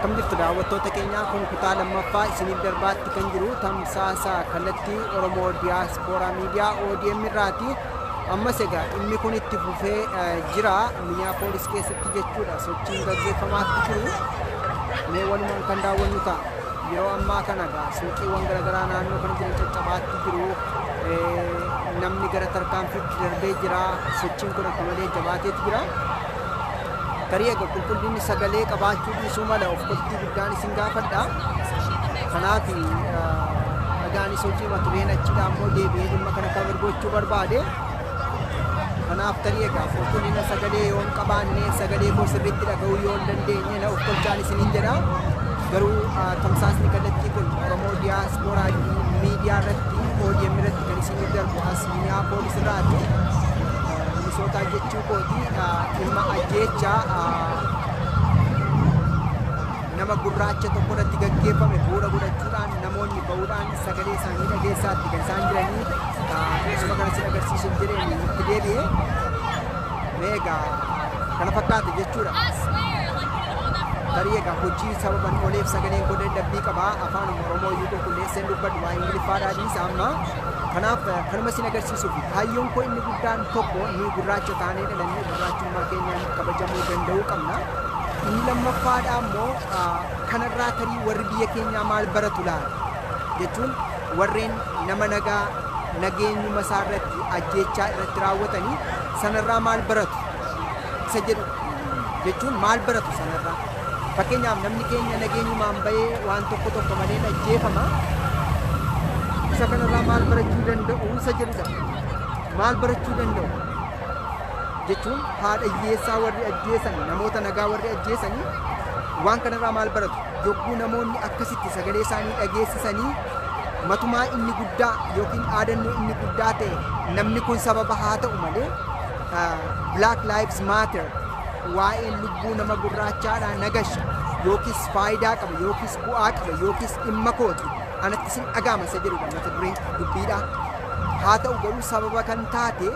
Akkam jirtu daawwattoota keenyaa kun kutaa lammaffaa isiniif darbaatti kan jiru tamsaasa kallattii Oromoo Diaspora Media ODM irraati. Ammas egaa inni kun itti fufee jira Minneapolis keessatti jechuudha. Sochiin gaggeeffamaatti jiru. Mee walumaan kan daawwannu ta'a. Yeroo ammaa kana egaa suuqiiwwan garaagaraa naannoo kana jiran caccabaatti jiru. Namni gara tarkaanfiitti darbee jira. Sochiin kun akka malee jabaateetti jira. Tarii egaa qulqullinni sagalee qabaachuu dhiisuu mala of koltii guddaan isin gaafadha. Kanaaf dhagaanis hojii matureen achiidha ammoo deebi'ee dhimma kana kan gochuu barbaade. Kanaaf tarii egaa qulqullina sagalee yoo hin qabaanne sagalee koo sirriitti dhaga'uu yoo hin dandeenye na of kolchaan isiniin jedha. Garuu tamsaasni kallattii kun Oromoo Diaspora Media irratti ODM irratti kan isiniif darbu as Minneapolis irraati. Soota jechuu kooti dhimma ajjeechaa nama gurraacha tokko irratti gaggeeffame bu'uura godhachuudhaan namoonni ba'uudhaan sagalee isaanii dhageessaatti kan isaan jiranii isuma kana sin agarsiisuuf jedheen itti deebi'ee meegaa kana fakkaata jechuudha. Tarii egaa hojii sababan ooleef sagaleen koo dadhabbii qabaa afaan Oromoo iyyuu qulqulleesseen dubbadhu waa Ingiliffaadhaanis amma. Kanaaf kanuma sin agarsiisuuf hayyoon koo inni guddaan tokko ni gurraacha taanee dhalannee gurraachummaa keenyaan kabajamuu danda'uu qabna. Inni lammaffaadhaa immoo kanarraa tarii warri biyya keenyaa maal baratu laata jechuun warreen nama nagaa nageenyuma isaa irratti ajjeechaa irratti raawwatanii sanarraa maal baratu isa jedhu jechuun maal baratu sanarraa. Fakkeenyaaf namni keenya nageenyumaan bahee waan tokko malee ajjeefama. Isa kanarraa maal barachuu danda'u isa jedhudha. Maal barachuu danda'u jechuun haadha hiyyeessaa warri ajjeesan namoota nagaa warri ajjeesanii waan kanarraa maal baratu yogguu namoonni akkasitti sagalee isaanii dhageessisanii matumaa inni guddaa yookiin dhaadannoo inni guddaa ta'e namni kun sababa haa ta'u malee Black Lives Matter waa'ee lubbuu nama gurraachaadhaa nagasha yookiis faayidaa qaba yookiis bu'aa qaba yookiis dhimma kooti anatti sin dhaga'ama isa jedhudha mata dureen dubbiidha. Haa ta'u garuu sababa kan taate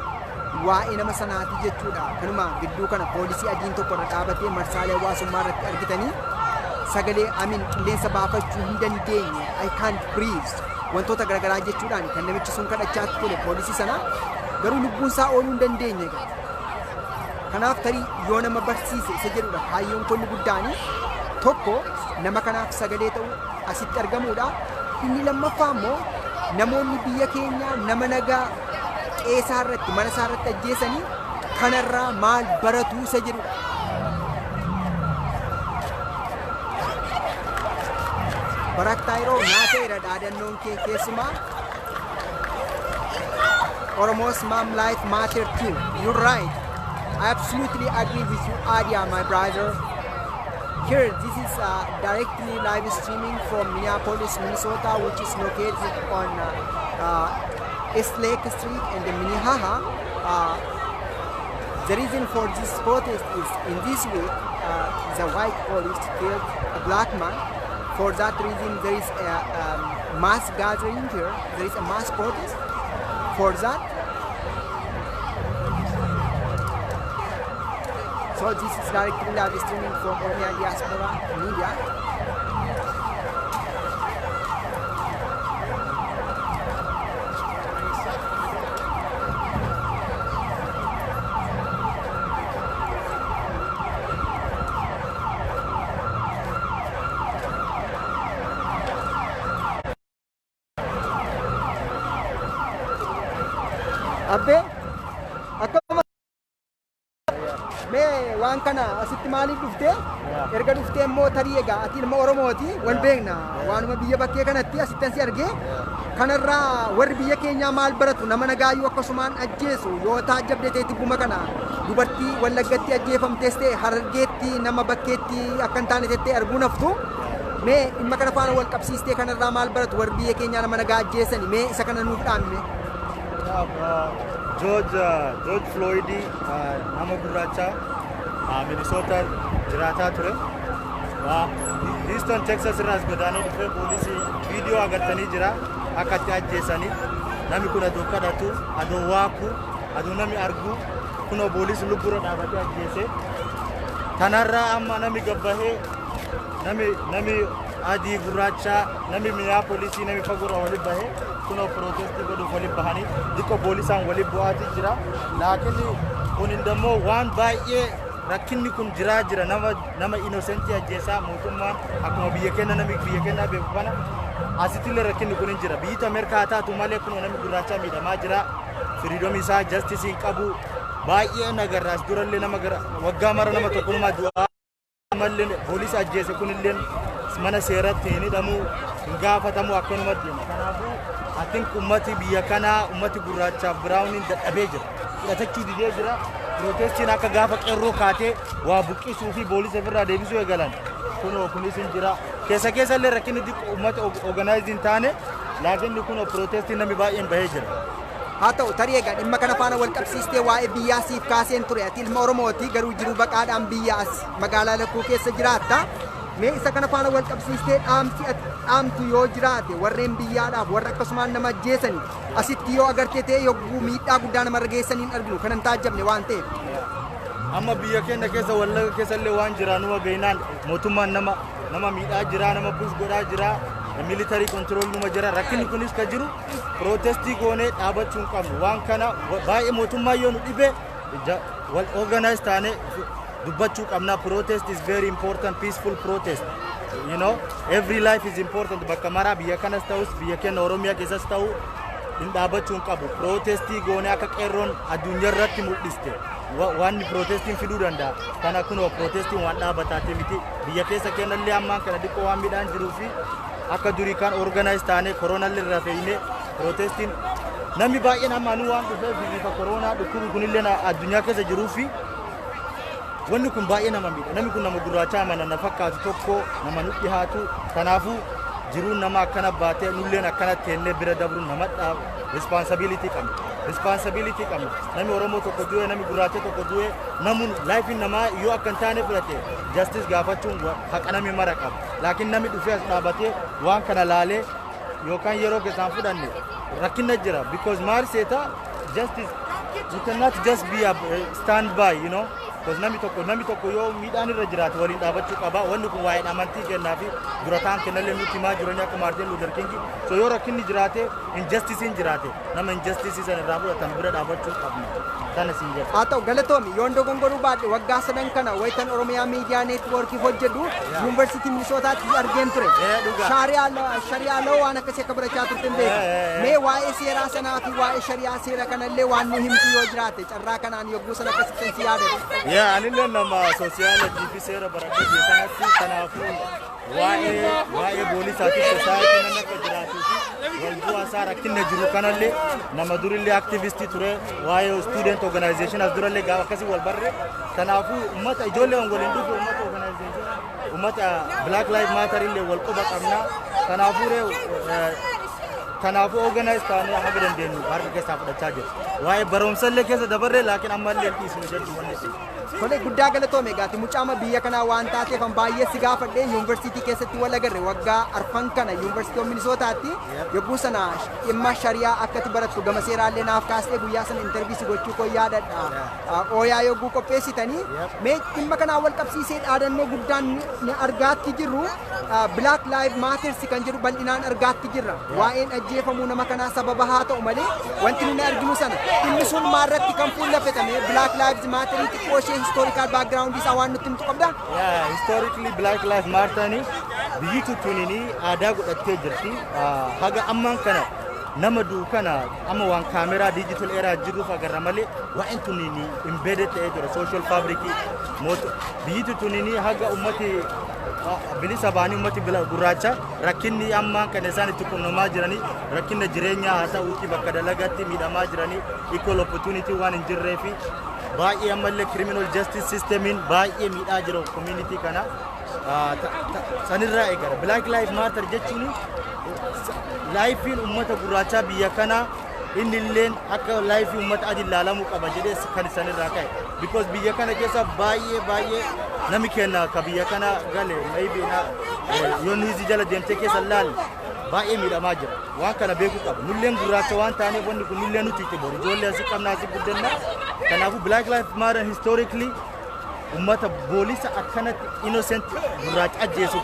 waa'ee nama sanaati jechuudha. Kanuma gidduu kana poolisii adiin tokko irra dhaabatee marsaalee hawaasummaa irratti argitanii sagalee qilleensa baafachuu hin dandeenye I can't breathe wantoota garaagaraa jechuudhaan kan namichi sun kadhachaatti ture poolisii sana garuu lubbuun isaa ooluu hin dandeenye. Kanaaf tarii yoo nama barsiise isa jedhudha hayyoon konni guddaanii tokko nama kanaaf sagalee ta'uu asitti argamuudha. Inni lammaffaa immoo namoonni biyya keenyaa nama nagaa qeesaa irratti mana isaa irratti ajjeesanii kanarraa maal baratu isa jedhudha. Baraktaa yeroo naa ta'eera dhaadannoon kee keessumaa Oromo's Mom Life Matter too. You're right. I absolutely agree with you, Adia, my brother. Here, this is directly live streaming from Minneapolis, Minnesota, which is located on East Lake Street and the Minnehaha. The reason for this protest is in this week, the white police killed a black man. For that reason, there is a mass gathering here. There is a mass protest. For that, so this is directly live streaming from Oromiyaa Diaspora Media. Abbe, akkuma mee waan kana asitti maaliif dhufte? Erga dhufte immoo tarii egaa ati ilma Oromooti wal beekna waanuma biyya bakkee kanatti asittan si argee kanarraa warri biyya keenyaa maal baratu nama nagaayyuu akkasumaan ajjeesu yoo taajjabdeeteetti buma kana dubartii Wallaggatti ajjeefamtees ta'e Harargeetti nama bakkeetti akka hin taane tettee arguu naftu mee dhimma kana faana wal qabsiistee kanarraa maal baratu warri biyya keenyaa nama nagaa ajjeesani mee isa kana nuuf dhaamne. George Floyd nama gurraacha Minnesota jiraataa ture. Houston Texas irraas godaanee dhufee poolisii viidiyoo agartanii jira akka itti ajjeesanii namni kun aduu kadhatu aduu waaku aduu namni argu kunoo poolisii lubbuura dhaabatee ajjeese. Kanarraa amma namni gabbahee nami adii gurraacha nami miyaa poolisii nami fagura wali bahe kuno protesti godhu wali bahani dikko poolisaan wali bu'aati jira laakiin kun indammoo waan baay'ee rakkinni kun jira nama innocenti ajjeesaa mootummaan akkuma biyya kenna nami biyya kenna beeku kana asitille rakkinni kun jira biyya Ameerikaa taatu malee kun nami gurraacha miidhamaa jira freedom isaa justice hin qabu baay'ee nagarraas durallee nama gara waggaa mara nama tokkummaa du'aa malee poolisii ajjeese kunillee mana seeratti hin hidhamu hin gaafatamu akkanuma deema kanaafuu atin ummati biyya kana ummati gurraacha brown dadhabee jira hidhatachuu didee jira protestiin akka gaafa qeerroo kaatee waa buqqisuu fi poolisii ofirraa deebisuu eegalan kunis hin jira keessa illee rakkinni ummata organizing taane laakiin kun protestiin namni baay'een bahee jira. haa ta'u tarii egaa dhimma kana faana wal qabsiistee waa'ee biyyaa siif kaaseen ture ati ilma Oromooti garuu jiru baqaadhaan biyya as magaalaa lakkuu keessa jiraatta mee isa kana faana wal qabsiistee dhaamtu yoo jiraate warreen biyyaadhaaf warra akkasumaan nama ajjeesanii asitti yoo agartee ta'e yogguu miidhaa guddaa namarra geessaniin arginu kanan taajjabne waan ta'eef. Amma biyya keenya keessa wallaga keessa illee waan jiraanuma beeynaan mootummaan nama miidhaa jira nama push godhaa jira military control numa jira rakkinni kunis ka jiru protestii goonee dhaabachuu hin qabnu waan kana baay'ee mootummaa yoo nu dhibe wal organize taane dubbachuu qabna protest is very important peaceful protest you know every life is important bakka maraa biyya kanas ta'us biyya keenya Oromiyaa keessas ta'u hin dhaabachuu hin qabu protestii goonee akka qeerroon addunyaa irratti mul'iste waan protestiin fiduu danda'a kana kunoo protestiin waan dhaabataate miti biyya keessa kennallee ammaan kana dhiqqoo waan midhaan jiruu fi akka durii kan organize taane koronaallee irraa fe'inee protestiin namni baay'een amma nu waan dhufeef bifa koronaa dhukkubi kunillee addunyaa keessa jiruu fi wanni kun baay'ee nama miidha namni kun nama gurraacha amanana fakkaatu tokko nama nu dhihaatu kanaafuu jiruun nama akkana baatee nulleen akkana teennee bira dabruun nama responsibility qabna namni Oromoo tokko du'e namni gurraacha tokko du'e namun life namaa yoo akka hin taane fudhate justice gaafachuun haqa namni mara qaba laakiin namni dhufee as dhaabatee waan kana laalee yookaan yeroo keessaan fudhanne rakkinna jira because maal seeta justice you cannot just be a stand by you know because namni tokko yoo miidhaan irra jiraate waliin dhaabachuu qaba wanni kun waa'ee amantii kennaa fi durataan kennallee nuti himaa jiranii akka Martin Luther King so yoo rakkinni jiraate injustice jiraate nama injustice sana irraa fudhatan bira dhaabachuu qabna kana siin jedha. Haa ta'u galatoomi yoon dogongoruu baadhe waggaa sadan kana wayitan Oromiyaa miidiyaa neetwoorkii hojjedhu yuunivarsiitii Minisootaatti argeen ture shari'aa loo waan akkasii akka barachaa turten beeku mee waa'ee seeraa sanaa fi waa'ee shari'aa seera kanallee waan nu himtu yoo jiraate carraa kanaan yogguu sana akkasitti si yaadatu. anillee nama sociology fi seera baradhee kanatti kanaafuu waa'ee boolisaati society nama akka jiraatuu fi wal bu'aa isaa rakkinna jiru kanallee nama durillee activistii ture waa'ee student organization as durallee gaafa akkasii wal barre kanaafuu ummata ijoollee waliin dhufu ummata organization ummata Black Lives Matter illee wal quba qabna kanaafuu organize taanee haga dandeenyu harka keessaa fudhachaa jiru waa'ee barumsallee keessa dabarree laakiin ammallee dhiisnu jechuu wanni Kole guddaa galatoome gaati mucaama biyya kanaa waan taateef baay'ee si gaafadhe yuunivarsiitii keessatti wal agarre waggaa arfan kana yuunivarsiitii Minisootaatti yogguu sana dhimma shari'aa akkati barattu gama seeraallee naaf kaastee guyyaa sana interviisii gochuu koo yaadadha ooyaa yogguu qopheessitanii mee dhimma kanaa wal qabsiisee dhaadannoo guddaan ni argaatti jirru Black Lives Matter kan jedhu bal'inaan argaatti jirra waa'een ajjeefamuu nama kanaa sababa haa ta'u malee wanti nuti arginu sana dhimmi sun maarratti kan fuulleffatame Black Lives Matter xiqqoo historical background is awan nuti mtu qabda historically Black Lives Matter ni biyyitu tunini aadaa godhattee jirti haga ammaan kana nama duukana amma waan kaameraa digital era jiruuf agarra malee waan tunini embedded ta'ee jira social fabric biyyitu tunini haga ummati bilisa baanii ummati gurraacha rakkinni ammaan kana isaan itti qunnamaa jiranii rakkinna jireenyaa haa ta'uuti bakka dalagaatti miidhamaa jiranii equal opportunity waan hin jirreefi baay'ee ammallee criminal justice systemin baay'ee miidhaa jira community kana sanirraa eegara Black Lives Matter jechuun laayifiin ummata gurraachaa biyya kana inni illeen akka laayifii ummata adii ilaalamuu qaba jedhee kan sanirraa ka'e because biyya kana keessa baay'ee nami kenna ka biyya kana gale maybe yoo nuyi jala deemtee keessa laal baay'ee miidhamaa jira waan kana beekuu qaba nulleen gurraacha waan taaneef wanni kun nulleen nuti itti boru ijoollee asii qabnaa asii guddanna kanaafuu Black Lives Matter historically ummata boolisa akkanatti innocent gurraacha ajjeesu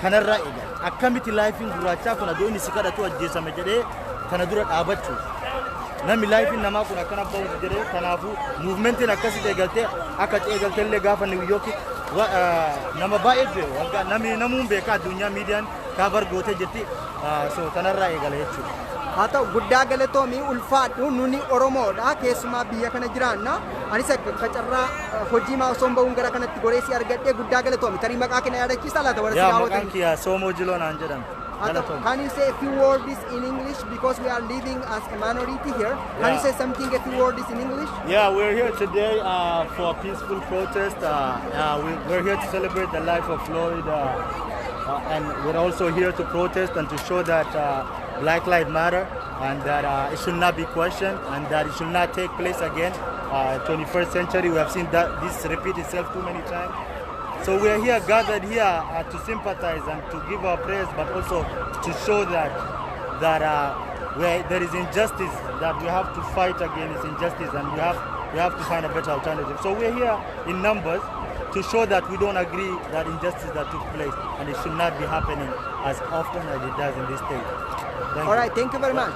kanarraa eegan akkamiti laayifiin gurraachaa kun adoo inni si kadhatu ajjeesame jedhee kana dura dhaabachuu namni laayifiin namaa kun akkana ba'uuf jedhee kanaafu muuvimentiin akkasitti eegaltee akka eegalteellee gaafa New York nama baay'ee beeku namuun beekaa addunyaa miidiyaan kaabar gootee jirti so kanarraa eegala jechuudha. haa ta'u guddaa galatoomii ulfaadhu nuni Oromoodha keessumaa biyya kana jiraanna anis akka carraa hojii maa osoo ba'uun gara kanatti goreessi argadhee guddaa galatoomii tarii maqaa kee yaadachiisa laata warra si daawwatan. Maqaan kiyyaa Soomoo Jiloonaan jedhama. Can you say a few words in English because we are living as a minority here? Can you say something, a few words in English? Yeah, we're here today for a peaceful protest. We're here to celebrate the life of Floyd, and we're also here to protest and to show that Black Lives Matter and that it should not be questioned and that it should not take place again. 21st century, we have seen that this repeat itself too many times. So we are here gathered here to sympathize and to give our prayers, but also to show that where there is injustice, that we have to fight against injustice, and we have to find a better alternative. So we are here in numbers to show that we don't agree that injustice that took place, and it should not be happening as often as it does in this state. All right, thank you very much.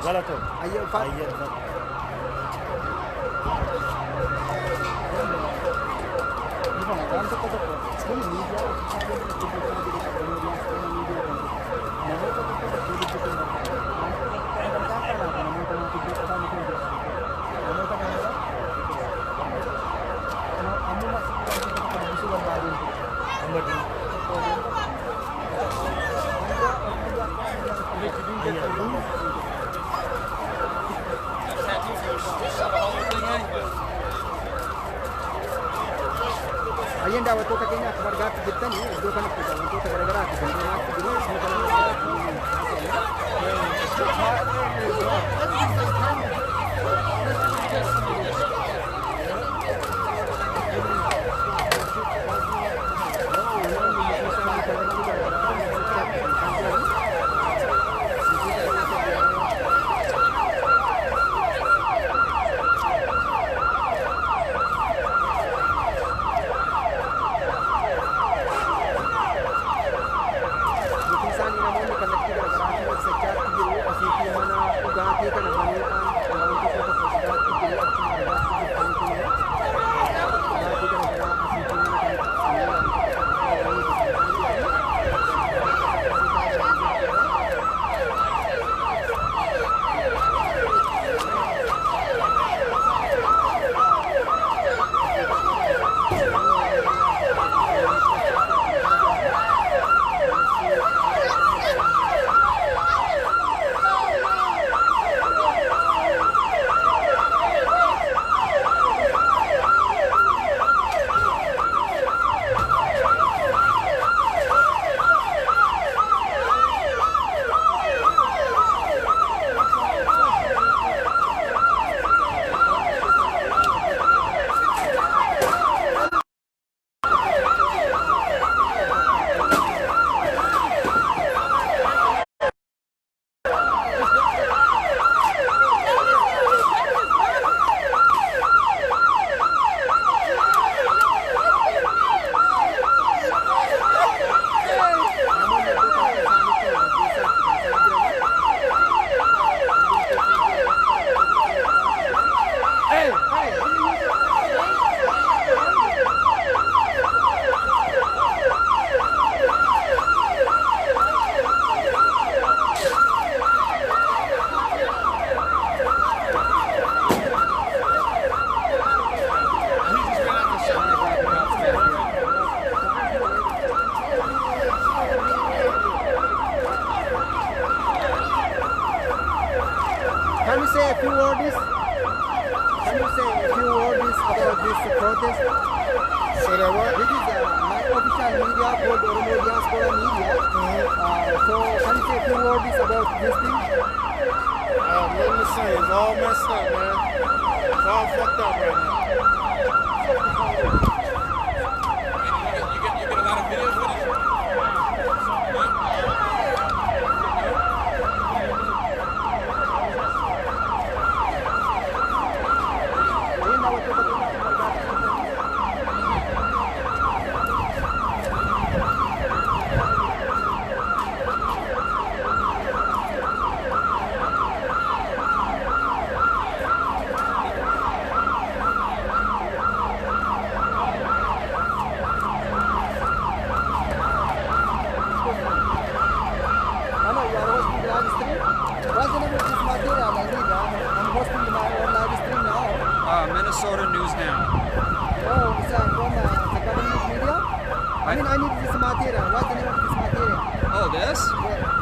Ayyan daawwattoota keenya akka argaatti jirtanii iddoo kanatti wantoota garaagaraatti kan jiraatti jiru isuma protest. So there were, this is my official media called Oromiyaa media. So can you say a few words about this thing? Let me say, it's all messed up, man. It's all fucked up right now. You get a lot of videos with it?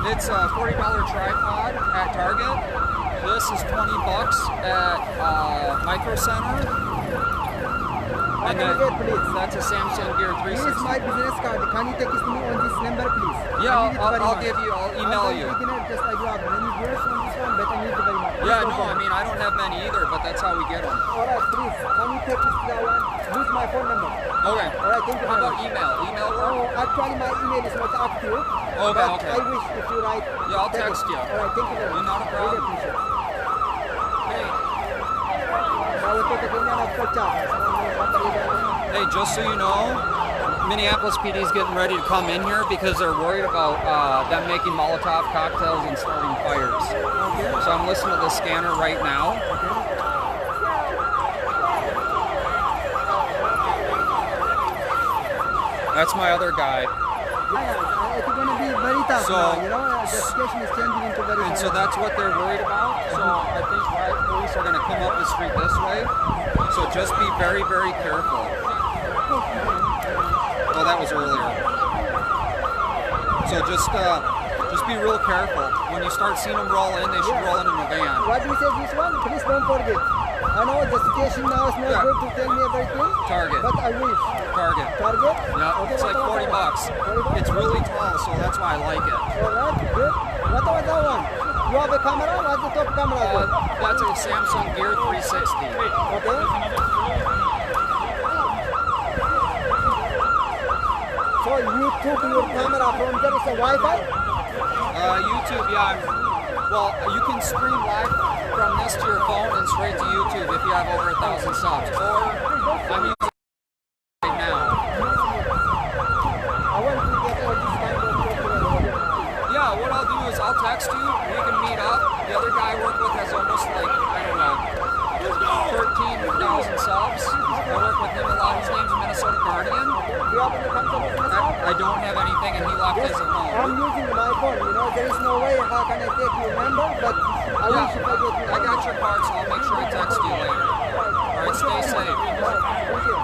It's a $40 tripod at Target. This is $20 at Micro Center. What And can I then get, please? that's a Samsung Gear Here is 360. my business card. Can you text me on this number, please? Yeah, I need it very I'll much. give you. I'll email I'm you. very beginner, just I do have many years on this one, but I need it very much. Yeah, no, I mean I don't have many either, but that's how we get them. Alright, please. Can you text that one? Use my phone number. Okay. Alright, thank you How very about much. email? Email work? Oh, actually my email is not active. Okay, but okay. I wish if you write. Yeah, I'll text you. Alright, thank you very much. Not a problem. Really appreciate it. Hey, Hey, just so you know, Minneapolis PD is getting ready to come in here because they're worried about them making Molotov cocktails and starting fires. So I'm listening to the scanner right now. That's my other guy. It's going to be very tough So- now, you know, the situation is changing into very And so that's what they're worried about. So I think riot police are going to come up the street this way. So just be very, very careful. Oh, that was earlier. So just be real careful. When you start seeing them roll in, they should roll in a van. What do you say this one? Please don't forget. I know the situation now is not Yeah. good to tell me everything. Target. But I wish. Target. Target? Yeah, Okay, it's like what $40. $40? It's really tall, so that's why I like it. Alright, good. What about that one? You have a camera? What's the top camera? That's a Samsung Gear 360. Okay. So you took your camera from there is a Wi-Fi? YouTube, yeah. Well, you can stream live from this to your phone and straight to YouTube if you have over 1,000 subs. Or I'm using it right now. I want to get all this kind of software. Yeah, what I'll do is I'll text you. We can meet up. The other guy I work with has almost like, I don't know, 13,000 subs. I work with him a lot. His name's Minnesota Guardian. Do you have any contact information? I don't have anything, and he left his at home. I'm using my phone, you know, there is no way how can I take your number, but I wish if I get your I got your card, so I'll make sure I text you later. All right, stay safe. Thank you.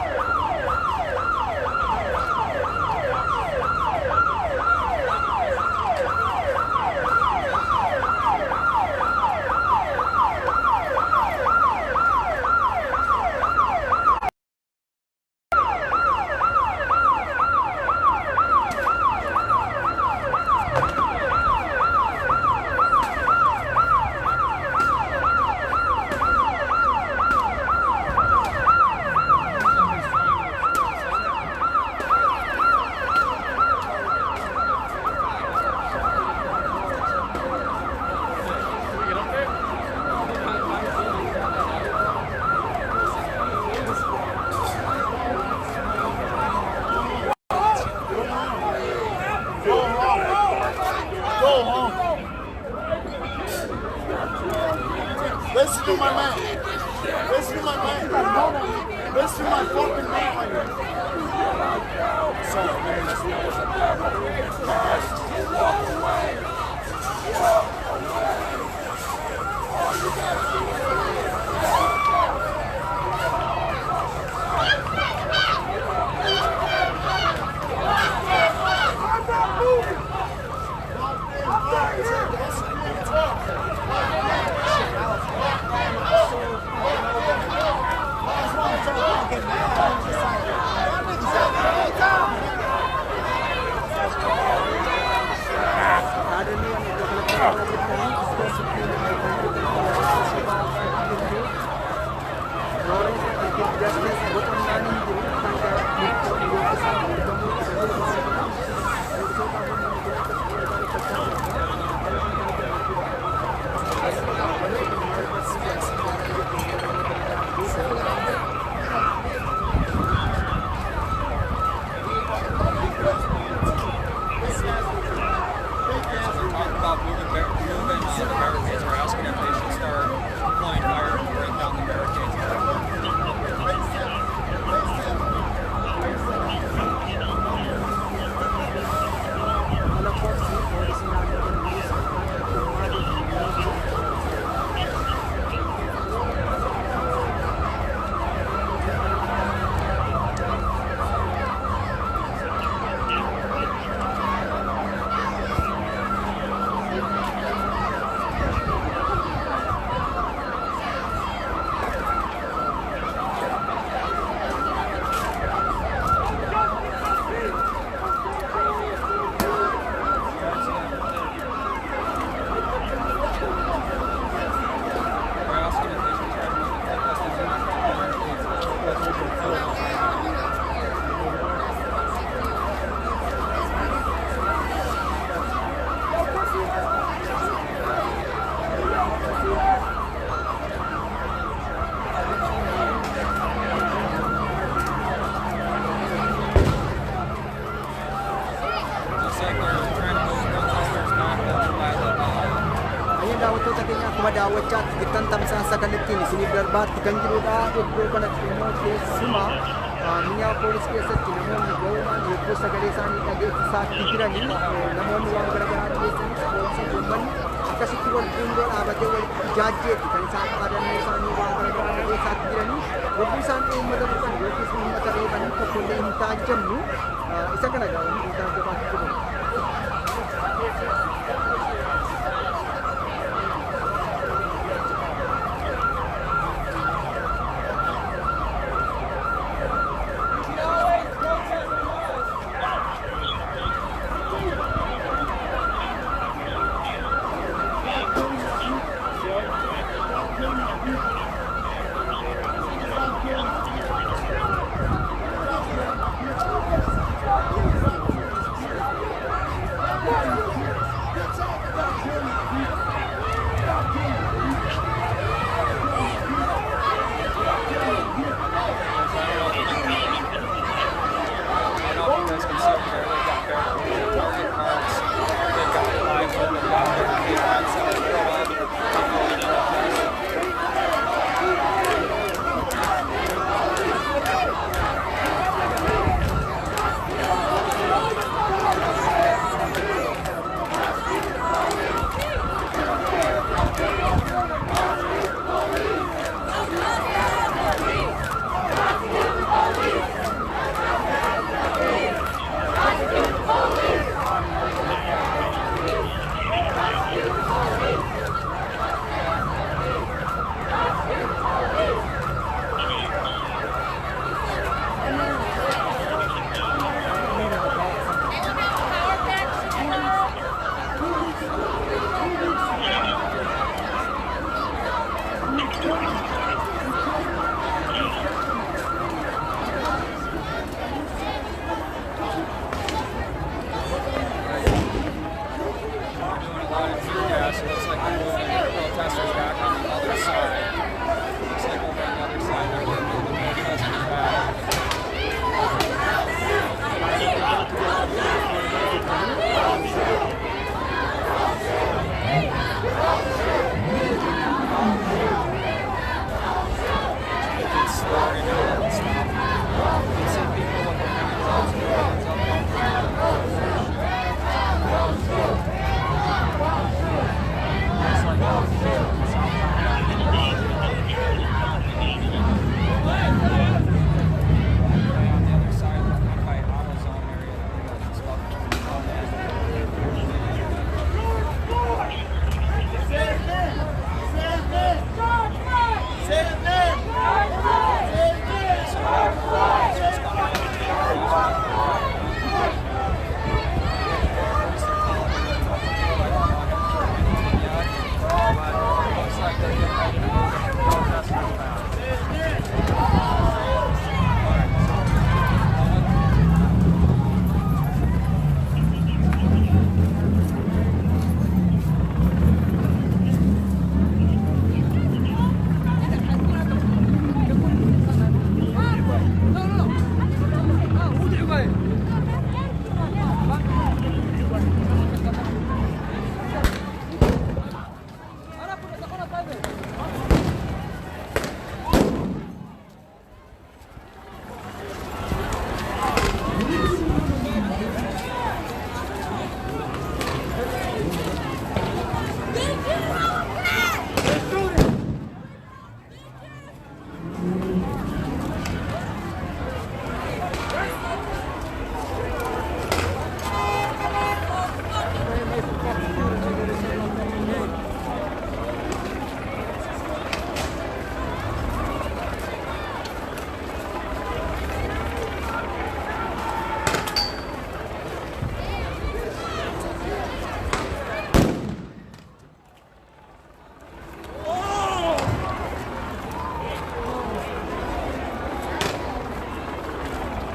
akkuma daawwachaatti jirtan tamsaasa kallattiin isiniif darbaatti kan jirudha. Iddoo kanatti immoo keessumaa Minneapolis keessatti namoonni ga'uudhaan hedduu sagalee isaanii dhageessisaatti jiranii namoonni waan garaagaraa dhiyeessanis poolisii uummanni akkasitti wal fuuldura dhaabatee wal ijaajjeetti kan isaan dhaadannoo isaanii waan garaagaraa dhageessaatti jiranii yogguu isaan uummata dhufan yookiis uummata reebanii tokkollee hin taajjabnu isa kana gaa'uun hin taajjabaatti jiru.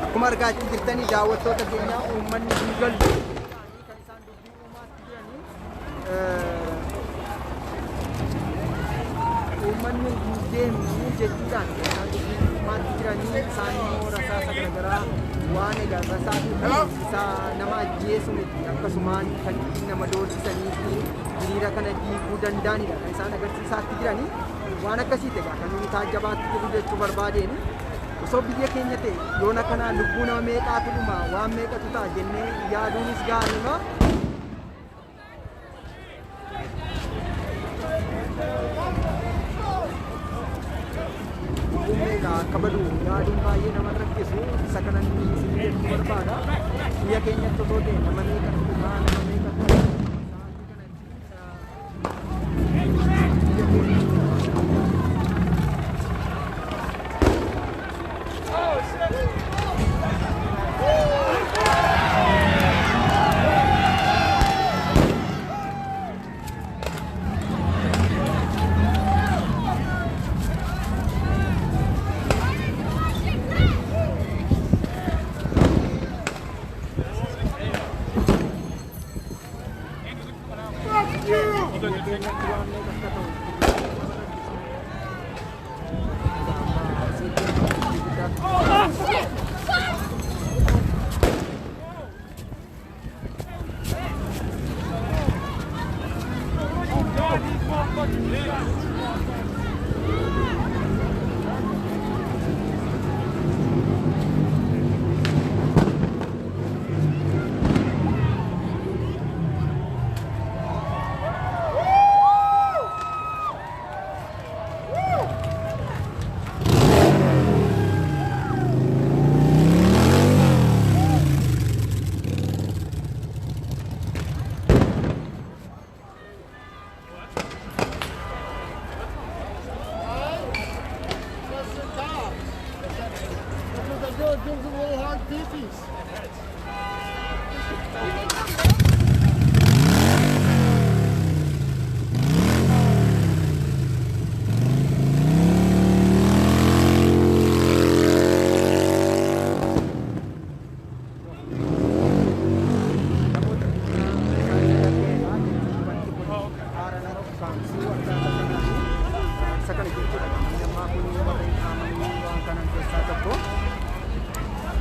akkuma argaa jirtanii daawwattoota keenya uummanni hin galu kan isaan dubbii uumaatti jiranii uummanni hin deemnu jechuudhaan kan isaan dubbii uumaatti jiranii isaan immoo rasaasa garaagaraa waan egaa rasaatii isa nama ajjeesu miti akkasumaan kan ittiin nama doorsisanii fi hiriira kana diiguu danda'anidha kan isaan agarsiisaatti jiranii waan akkasiiti egaa kan nuti taajjabaatti jiru jechuu barbaadeen osoo biyya keenya ta'e yoona kanaa lubbuu nama meeqaatu dhuma waan meeqatu ta'a jennee yaaduunis gaariidha. Kabadu yaaduun baay'ee nama rakkisu isa kanan isin jechuu barbaada biyya keenyatti otoo ta'e nama meeqatu dhumaa nama meeqatu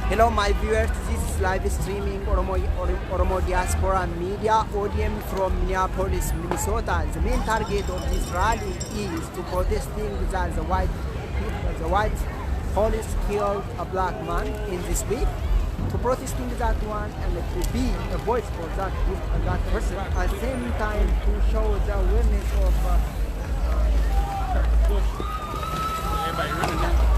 Hello my viewers, this is live streaming Oromo Diaspora Media ODM from Minneapolis, Minnesota. The main target of this rally is to protesting that the white police killed a black man in this week. To protesting that one and to be a voice for that person. At the same time to show the awareness of everybody running now.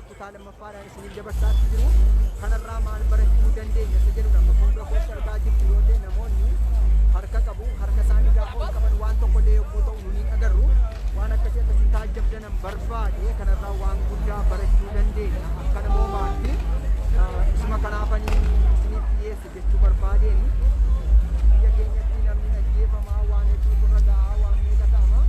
Kutaa 2ffaatiin isin dabarsaa jiru kanarraa maal barachuu dandeenya isa jedhudha fuuldura kootti argaa jirtu yoo ta'e namoonni harka qabu harka isaanii gaafa ol qaban waan tokko illee yommuu ta'u nuyi agarru waan akkasii akkasii taajjabdanan barbaade kanarraa waan guddaa barachuu dandeenya akka namoomaatti isuma kanaafanii isiniif dhiyeesse jechuu barbaadeen biyya keenyatti namni ajjeefamaa waan hedduu irra gahaa waan meeqa ta'ama.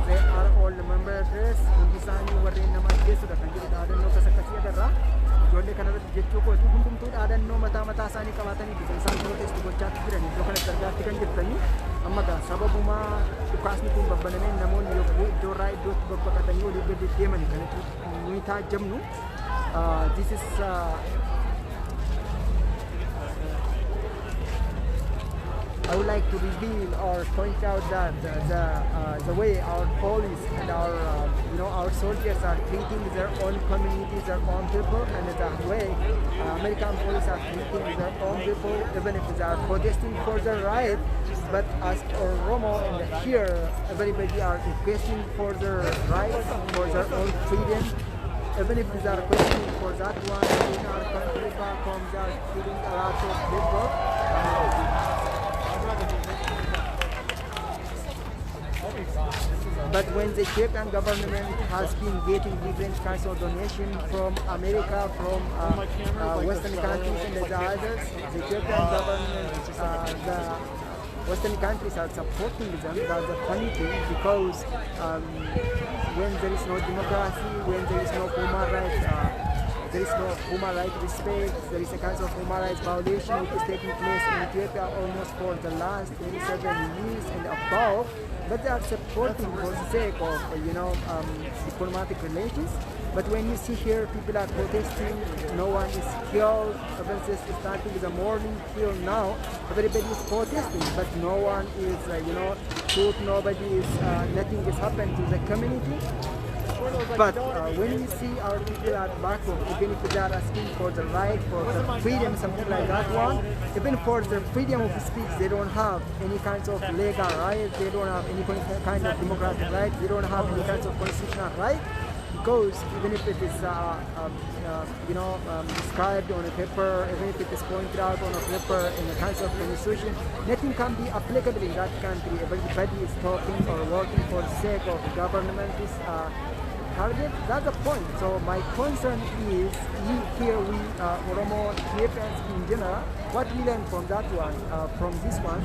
They are all members in this geggeessudha kan jiru dhaadannoo akkasii agarra. Ijoollee kanarratti jechuu kooti hundumtuu dhaadannoo mataa isaanii qabatanii bifa isaan protest gochaatti jiran iddoo kanatti argaatti kan jirtanii amma gaa sababumaa dhukaasni kun babbanameen namoonni yogguu iddoorraa iddootti babbaqatanii olii gadi deemanii kanatti nuyi taajjabnu. This is I would like to reveal or point out that the way our police and our our soldiers are treating their own communities, their own people, and the way American police are treating their own people, even if they are protesting for their right. But as Oromo and here, everybody are requesting for their rights, for their own freedom. Even if they are questioning for that one, in our country back home, they are killing a lot of people. But when the Ethiopian government has been getting different kinds of donations from America, from Western countries and the others, the Ethiopian government, the Western countries are supporting them. That's a funny thing because when there is no democracy, when there is no human rights, there is no human rights respect, there is a kind of human rights violation which is taking place in Ethiopia almost for the last 27 years and above. But they are supporting for the sake of diplomatic relations. But when you see here people are protesting, no one is killed. Even just starting the morning till now, everybody is protesting, but no one is shoot. Nobody is nothing is happened to the community. But when you see our people at back home, even if they are asking for the right, for the freedom, something like that one, even for the freedom of speech, they don't have any kinds of legal rights, they don't have any kind of democratic rights, they don't have any kinds of constitutional rights, because even if it is described on a paper, even if it is pointed out on a paper in the kinds of constitution, nothing can be applicable in that country. Everybody is talking or working for the sake of the government is target. That's the point. So my concern is here we Oromo Ethiopians in general, what we learn from that one, from this one,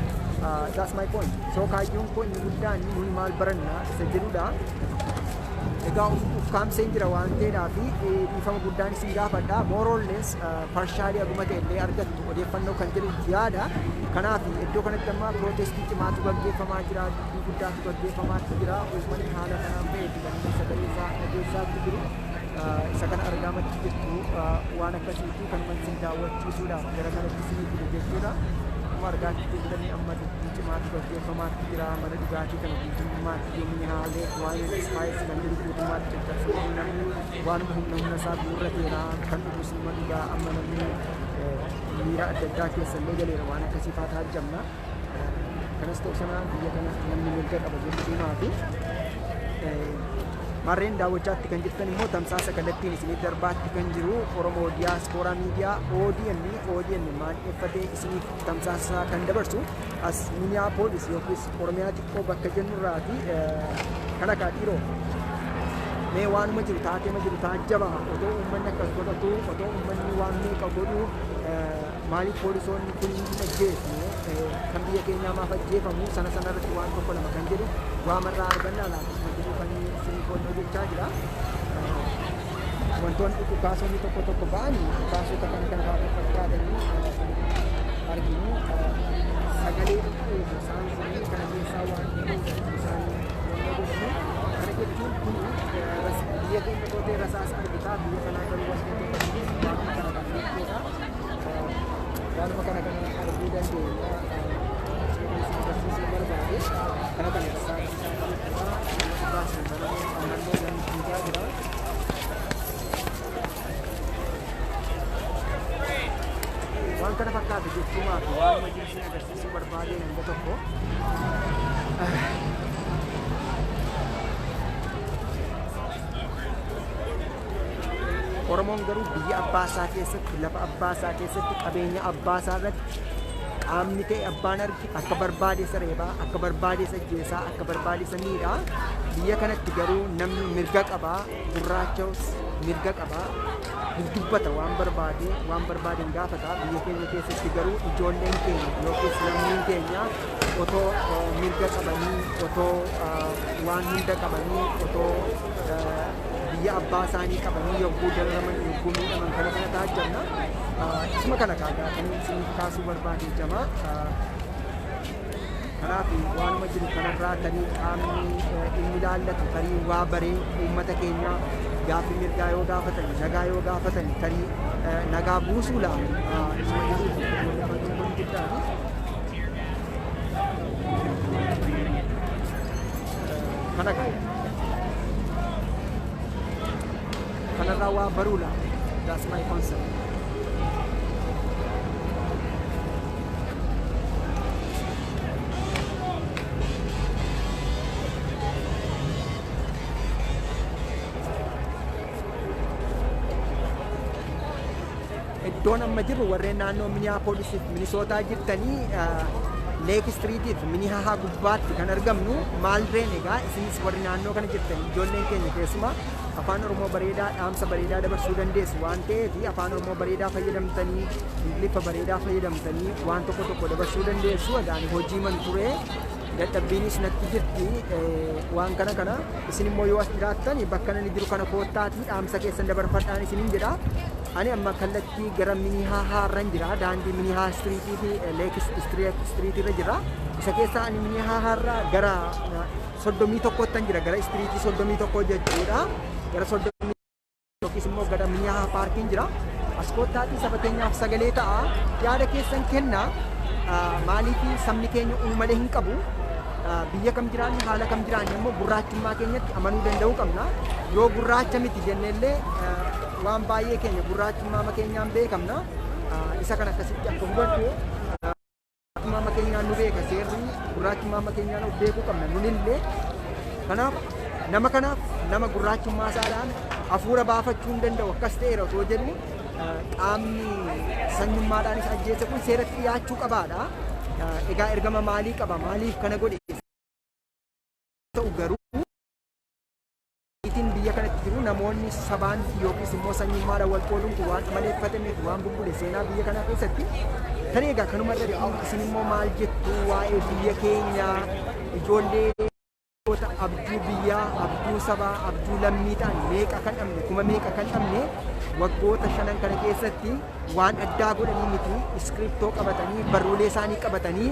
that's my point. So kaayyoon ko inni guddaan nuyi maal baranna isa jedhudha. Egaa ukkaamsa hin jira waan ta'eedhaa fi dhiifama guddaan isin gaafadha. More or less parshaalii aguma ta'ellee argattu odeeffannoo kan jedhu yaada. Kanaaf iddoo kanatti amma protestii cimaatu gaggeeffamaa jira, dubbii guddaatu gaggeeffamaa jira. Uummanni haala kanaan ba'eetu kan sagalee isaa dhageessaatti jiru. Isa kana argamatti jirtu waan akkasiitu kan mansin daawwachiisuudhaaf gara kanatti isinii fidu jechuudha. Akkuma argaatti jirtanii amma dubbii cimaatu gaggeeffamaatti jira. Mana dhugaatii kana guutummaatti yommuu haalee waan ispaayis kan jiru guutummaatti caccabsanii namni waanuma humna isaa guurrateera kan dhugus nama dhugaa amma namni miira adda addaa keessallee galeera waan akkasii faataa jamna. Kanas ta'u sanaan biyya kana namni mirga qaba jechuunaa fi marreen daawwachaatti kan jirtan immoo tamsaasa kallattiin isinii darbaatti kan jiru Oromoo Diiyaaspooraa Miidiyaa ODM maadheeffatee isiniif tamsaasa kan dabarsu as Minneapolis yookiis Oromiyaa xiqqoo bakka jennurraati kana kaadhiiroo. Mee waanuma jiru taateema jiru taajjaba otoo uummanni akkas godhatu otoo uummanni waan meeqa godhu maaliif poolisoonni kun hin ajjeefne kan biyya keenyaa maaf ajjeefamu sana irratti waan tokko lama kan jedhu waamarraa argannaa laata jiru kan isin qoonnoo jechaa jira. Wantoonni dhukaasonni tokko ba'anii dhukaasota kana fakkaatanii arginu sagalee isaan kana keessaa waan isaan kana jechuun kun biyya keenya qootee rasaas argitaa biyya kanaa garuu waanuma kana kan jechuudha. Waanuma kana arguu dandeenya. Barsiisuu barbaade kana kana isaa baasan banamee naannoo namni fiigaa jira. Waan kana fakkaatu jechuumaa fi waanuma jinsii agarsiisuu barbaadeen hanga tokko. Oromoon garuu biyya abbaasaa keessatti, lafa abbaasaa keessatti, qabeenya abbaasaa irratti qaamni ta'e abbaan argi akka barbaade isa reebaa, akka barbaade isa ajjeesaa, akka barbaade isa miidhaa. Biyya kanatti garuu namni mirga qabaa, gurraachos mirga qabaa, dubbata waan barbaadeen gaafata. Biyya keenya keessatti garuu ijoolleen keenya yookiis lammiin keenya otoo mirga qabanii, otoo waan hunda qabanii, otoo biyya abbaa isaanii qabanii yogguu dararaman yogguu miidhaman kana taajjabna. Isuma kana kaagaa kan isin kaasuu barbaade jama. Kanaaf waanuma jiru kanarraa tarii qaamni inni ilaallatu tarii waa baree uummata keenya gaaffii mirgaa yoo gaafatan nagaa yoo gaafatan tarii nagaa buusuu la'a. Isuma jiru guddaadha. Kana kanarraa waa baruu la'a. That's my concept. Iddoon amma jiru warreen naannoo Minneapolis Minnesota jirtanii Lake Streetiif Minnehaha gubbaatti kan argamnu maalreen egaa isinis warri naannoo kana jirtanii ijoolleen keenya keessumaa afaan Oromoo bareedaa dhaamsa bareedaa dabarsuu dandeessu waan ta'eef afaan Oromoo bareedaa fayyadamtanii Ingiliffa bareedaa fayyadamtanii waan tokko dabarsuu dandeessu. Egaan hojii man ture dadhabbiinis natti jirti waan kana isin immoo yoo as jiraattan bakka inni jiru kana koottaatii dhaamsa keessan dabarfadhaan isinin jedha. Ani amma kallattii gara Minnehaha irran jira. Daandii Minnehaha Streetii fi Lake Streetii irra jira. Isa keessaa ani Minnehaha irraa gara 31ttan jira. Gara Streetii 31 jechuudha. Gara 30 yookiis immoo gara Minnehaha Paarkiin jira. As koottaatii saba keenyaaf sagalee ta'a. Yaada keessan kenna. Maaliif sabni keenya uumalee hin qabu. Biyya kam jiraanne haala kam jiraanne immoo gurraachummaa keenyatti amanuu danda'uu qabna. Yoo gurraacha miti jennellee waan baay'ee keenya gurraachummaa keenyaan beekamna. Isa kan akkasitti akka hubannu gurraachummaa keenyaan nu beeka seerri gurraachummaa keenyaan of beekuu qabna nunillee. Kanaaf nama gurraachummaa isaadhaan hafuura baafachuu hin danda'u akkas ta'eera osoo jedhu qaamni sanyummaadhaanis ajjeese kun seeratti dhiyaachuu qabaadha. Egaa ergama maalii qaba maaliif kana godhe ta'u garuu biyya kanatti jiru namoonni sabaan yookiis immoo sanyummaadhaan wal qooluun waan amaleeffatameef waan bubbule seenaa biyya kanaa keessatti kan egaa kanuma irratti isin immoo maal jettu waa'ee biyya keenya ijoollee abjuu biyyaa abjuu sabaa abjuu lammii ta'an meeqa kan dhabne kuma meeqa kan dhabne waggoota 5 kana keessatti waan addaa godhanii miti iskiriptoo qabatanii barruulee isaanii qabatanii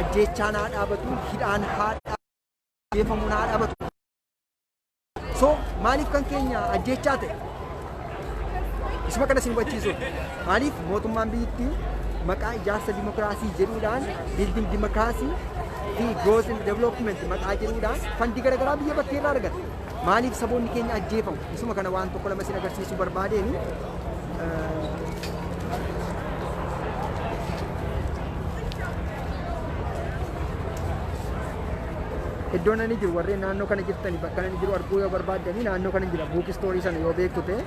ajjeechaan haa dhaabatu hidhaan haa dhaabatu haa dhaabatu. So maaliif kan keenya ajjeechaa ta'e isuma kana isin hubachiisuuf maaliif mootummaan biyyattii maqaa ijaarsa dimokiraasii jedhuudhaan building dimokiraasii fi growth and development maqaa jedhuudhaan fandii garaagaraa biyya bakkee irraa argata. Maaliif saboonni keenya ajjeefamu isuma kana waan tokko lama isin agarsiisuu barbaadeeni. Iddoon ani jiru warreen naannoo kana jirtanii bakka ani jiru arguu yoo barbaaddanii naannoo kana jira buuk istoorii sana yoo beektu ta'e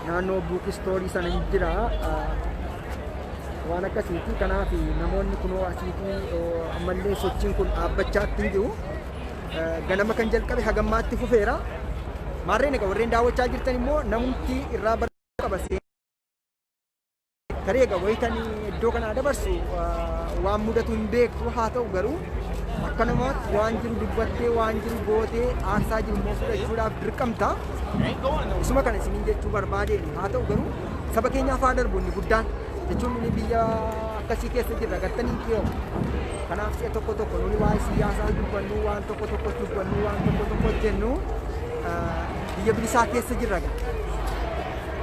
naannoo buuk istoorii sana jira waan akkasiiti. Kanaaf namoonni kunoo asiitii ammallee sochiin kun dhaabbachaatti hin jiru. Ganama kan jalqabe hagammaatti fufeera. Maarreen egaa warreen daawwachaa jirtan immoo namumti irraa barachuu qaba. Tarii egaa wayitanii iddoo kanaa dabarsu waan mudatu hin beektu haa ta'u garuu akka namaatti waan jiru dubbattee waan jiru gootee aarsaa jiru immoo fudhachuudhaaf dirqamta. Isuma kana isiniin jechuu barbaadeen haa ta'u garuu saba keenyaaf haa darbu inni guddaan jechuun nuni biyya akkasii keessa jirra gattanii dhiyoo. Kanaaf si'a tokko nuni waa'ee siyaasaa dubbannu waan tokko dubbannu waan tokko jennu biyya bilisaa keessa jirra.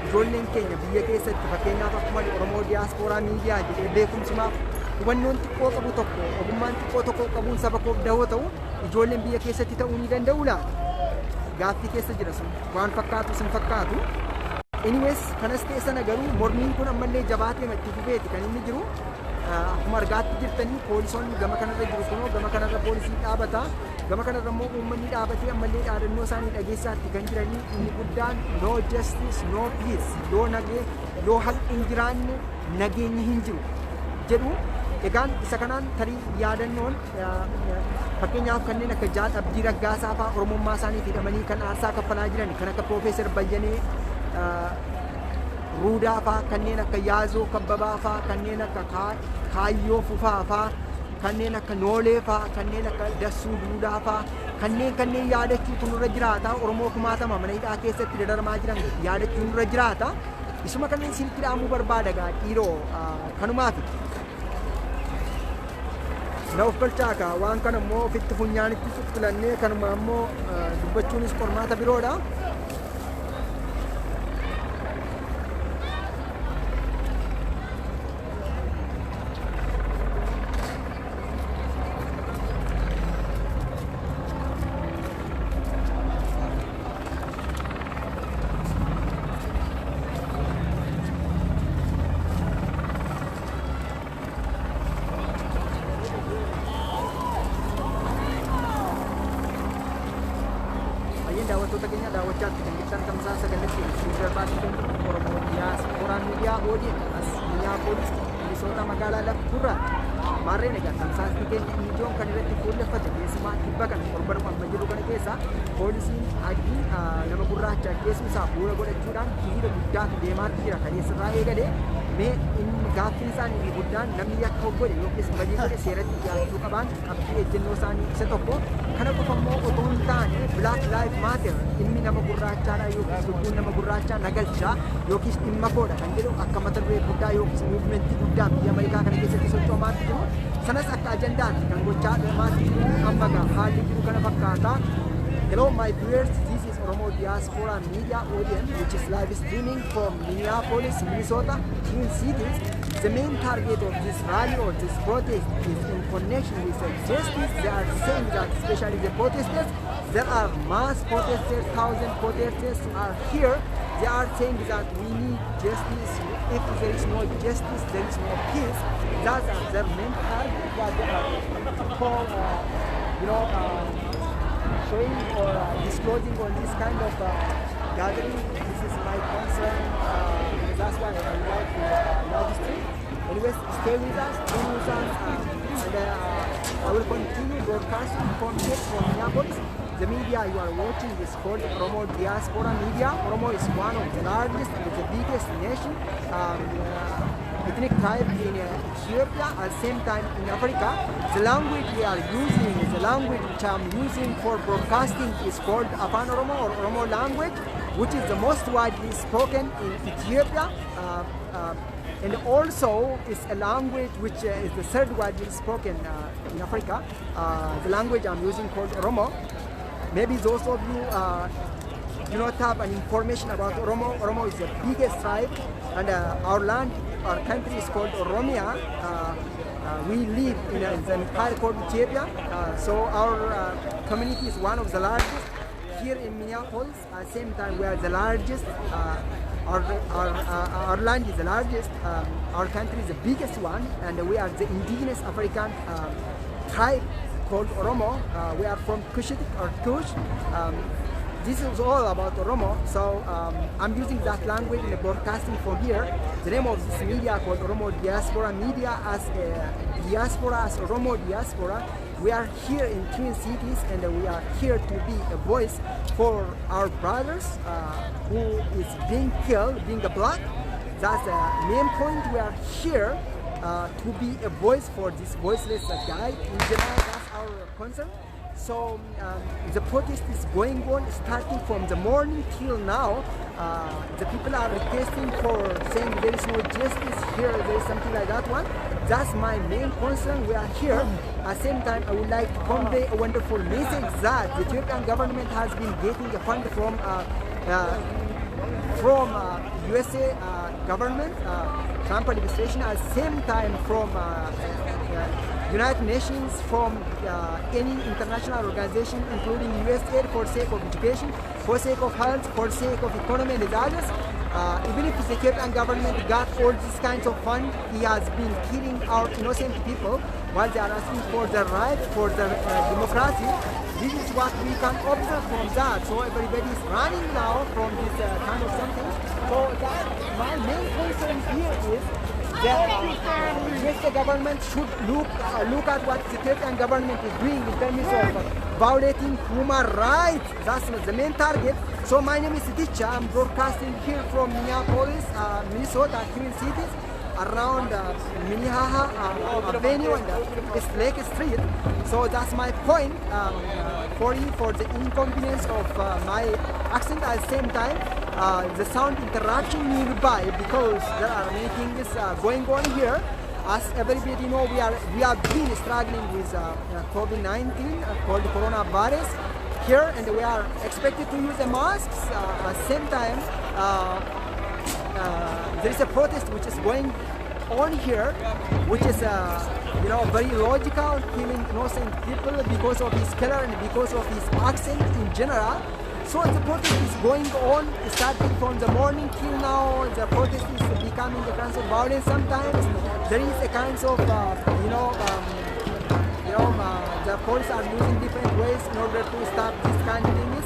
Ijoolleen keenya biyya keessatti fakkeenyaaf akkuma Oromoo diyaaspooraa miidiyaa jedhee beekumsumaaf hubannoon xiqqoo qabu tokko ogummaan xiqqoo tokko qabuun saba koof dahoo ta'u ijoolleen biyya keessatti ta'uu ni danda'u laata? Gaaffii keessa jira sun waan fakkaatu sin fakkaatu. Anyways kanas ta'e sana garuu mormiin kun ammallee jabaatee itti fufeeti kan inni jiru. Akkuma argaatti jirtanii poolisoonni gama kanarra jiru kunoo gama kanarra poolisii dhaabata. Gama kanarra immoo uummanni dhaabatee ammallee dhaadannoo isaanii dhageessaatti kan jiranii inni guddaan no justice no peace yoo haqni hin jiraanne nageenyi hin jiru jedhu. Egaan isa kanaan tarii yaadannoon fakkeenyaaf kanneen akka Jaal Abdii Raggaasaa fa'aa Oromummaa isaaniif hidhamanii kan aarsaa kaffalaa jiran kan akka Piroofeesar Bayyanee Ruudaa fa'aa kanneen akka Yaazoo Kabbabaa fa'aa kanneen akka Kaayyoo Fufaa fa'aa kanneen akka noolee fa'aa, kanneen akka dassuu duudhaa fa'aa, kanneen yaadachuutu nurra jiraata. Oromoo kumaatama mana hidhaa keessatti dadaramaa jiran yaadachuun nurra jiraata. Isuma kanneen isinitti dhaamuu barbaada gaa dhiiroo kanumaafi. Na of galchaa waan kana immoo ofitti funyaanitti filannee kanuma ammoo dubbachuunis qormaata biroodha. Daawwattoota keenya daawwachaatti kan jirtan tamsaasa kallattiin darbaatiin Oromiyaa Sporaan Miidiyaa ODM as Minneapolis Minnesota magaalaa Lafuurraa maarreen egaa tamsaasni keenya ijoon kan irratti fuulleffate keessumaa dhibba kan torbanuma amma jiru kana keessa poolisiin adii nama gurraacha keessu isaa bu'uura godhachuudhaan hiriira guddaatu deemaatti jira kan eessarraa eegalee mee inni gaaffiin isaanii inni guddaan namni yakka godhe yookiis badii godhe seeratti dhiyaachuu qaban qabxii ejjennoo isaanii isa tokko kana qofa immoo otoo hin taane Black Lives Matter dhimmi nama gurraachaadha yookiis lubbuun nama gurraachaa nagalchaa yookiis dhimma koodha kan jedhu akka mata duree guddaa yookiis muuvimentii guddaa biyya Ameerikaa kana keessatti sochoomaatti jiru sanas akka ajandaatti kan gochaa dhimmaatti jiru amma gaa haalli jiru kana fakkaata. Hello my viewers, this is Oromo Diaspora Media ODM, which is live streaming from Minneapolis, Minnesota, Twin Cities. The main target of this rally or this protest is in connection with justice. They are saying that, especially the protesters, there are mass protesters, thousand protesters are here. They are saying that we need justice. If there is no justice, there is no peace. That's their main target. What they are called, showing or disclosing on this kind of gathering. This is my concern. That's why I would like to live stream. Anyways, stay with us, and I will continue broadcasting from here from Minneapolis. The media you are watching is called Oromo Diaspora Media. Oromo is one of the largest and the biggest nation. Ethnic tribe in Ethiopia, at the same time in Africa. The language we are using, the language which I am using for broadcasting is called Afan Oromo or Oromo language, which is the most widely spoken in Ethiopia. And also is a language which is the third widely spoken in Africa. The language I'm using called Oromo. Maybe those of you do not have an information about Oromo. Oromo is the biggest tribe, and our land, our country is called Oromiyaa. We live in the empire called Ethiopia, so our community is one of the largest here in Minneapolis. At the same time, we are the largest. Our land is the largest. Our country is the biggest one, and we are the indigenous African tribe called Oromo. We are from Cushitic or Kush. This is all about Oromo, so I'm using that language in the broadcasting from here. The name of this media called Oromo Diaspora Media as a diaspora, as Oromo Diaspora. We are here in Twin Cities, and we are here to be a voice for our brothers who is being killed, being a black. That's the main point. We are here to be a voice for this voiceless guy. In general, that's our concern. So the protest is going on, starting from the morning till now. The people are requesting for saying there is no justice here, there is something like that one. That's my main concern. We are here. At the same time, I would like to convey a wonderful message that the Ethiopian government has been getting a fund from USA government, Trump administration, at the same time from United Nations, from any international organization, including USAID for sake of education, for sake of health, for sake of economy and others. Even if the Ethiopian government got all these kinds of funds, he has been killing our innocent people while they are asking for their right, for their democracy. This is what we can observe from that. So everybody is running now from this kind of something. So that my main concern here is that yes, the government should look at what the Ethiopian government is doing in terms of violating human rights. That's the main target. So my name is Ticha. I'm broadcasting here from Minneapolis, Minnesota, Twin Cities. around Minnehaha Avenue and it's Lake Street. So that's my point for you for the inconvenience of my accent at the same time. The sound interaction nearby because there are many things going on here. As everybody know, we have been struggling with COVID-19 called coronavirus here, and we are expected to use the masks. At the same time, there is a protest which is going on here, which is very logical, killing innocent people because of his color and because of his accent in general. So the protest is going on, starting from the morning till now. The protest is becoming a kind of violence. Sometimes there is a kind of the police are using different ways in order to stop this kind of things.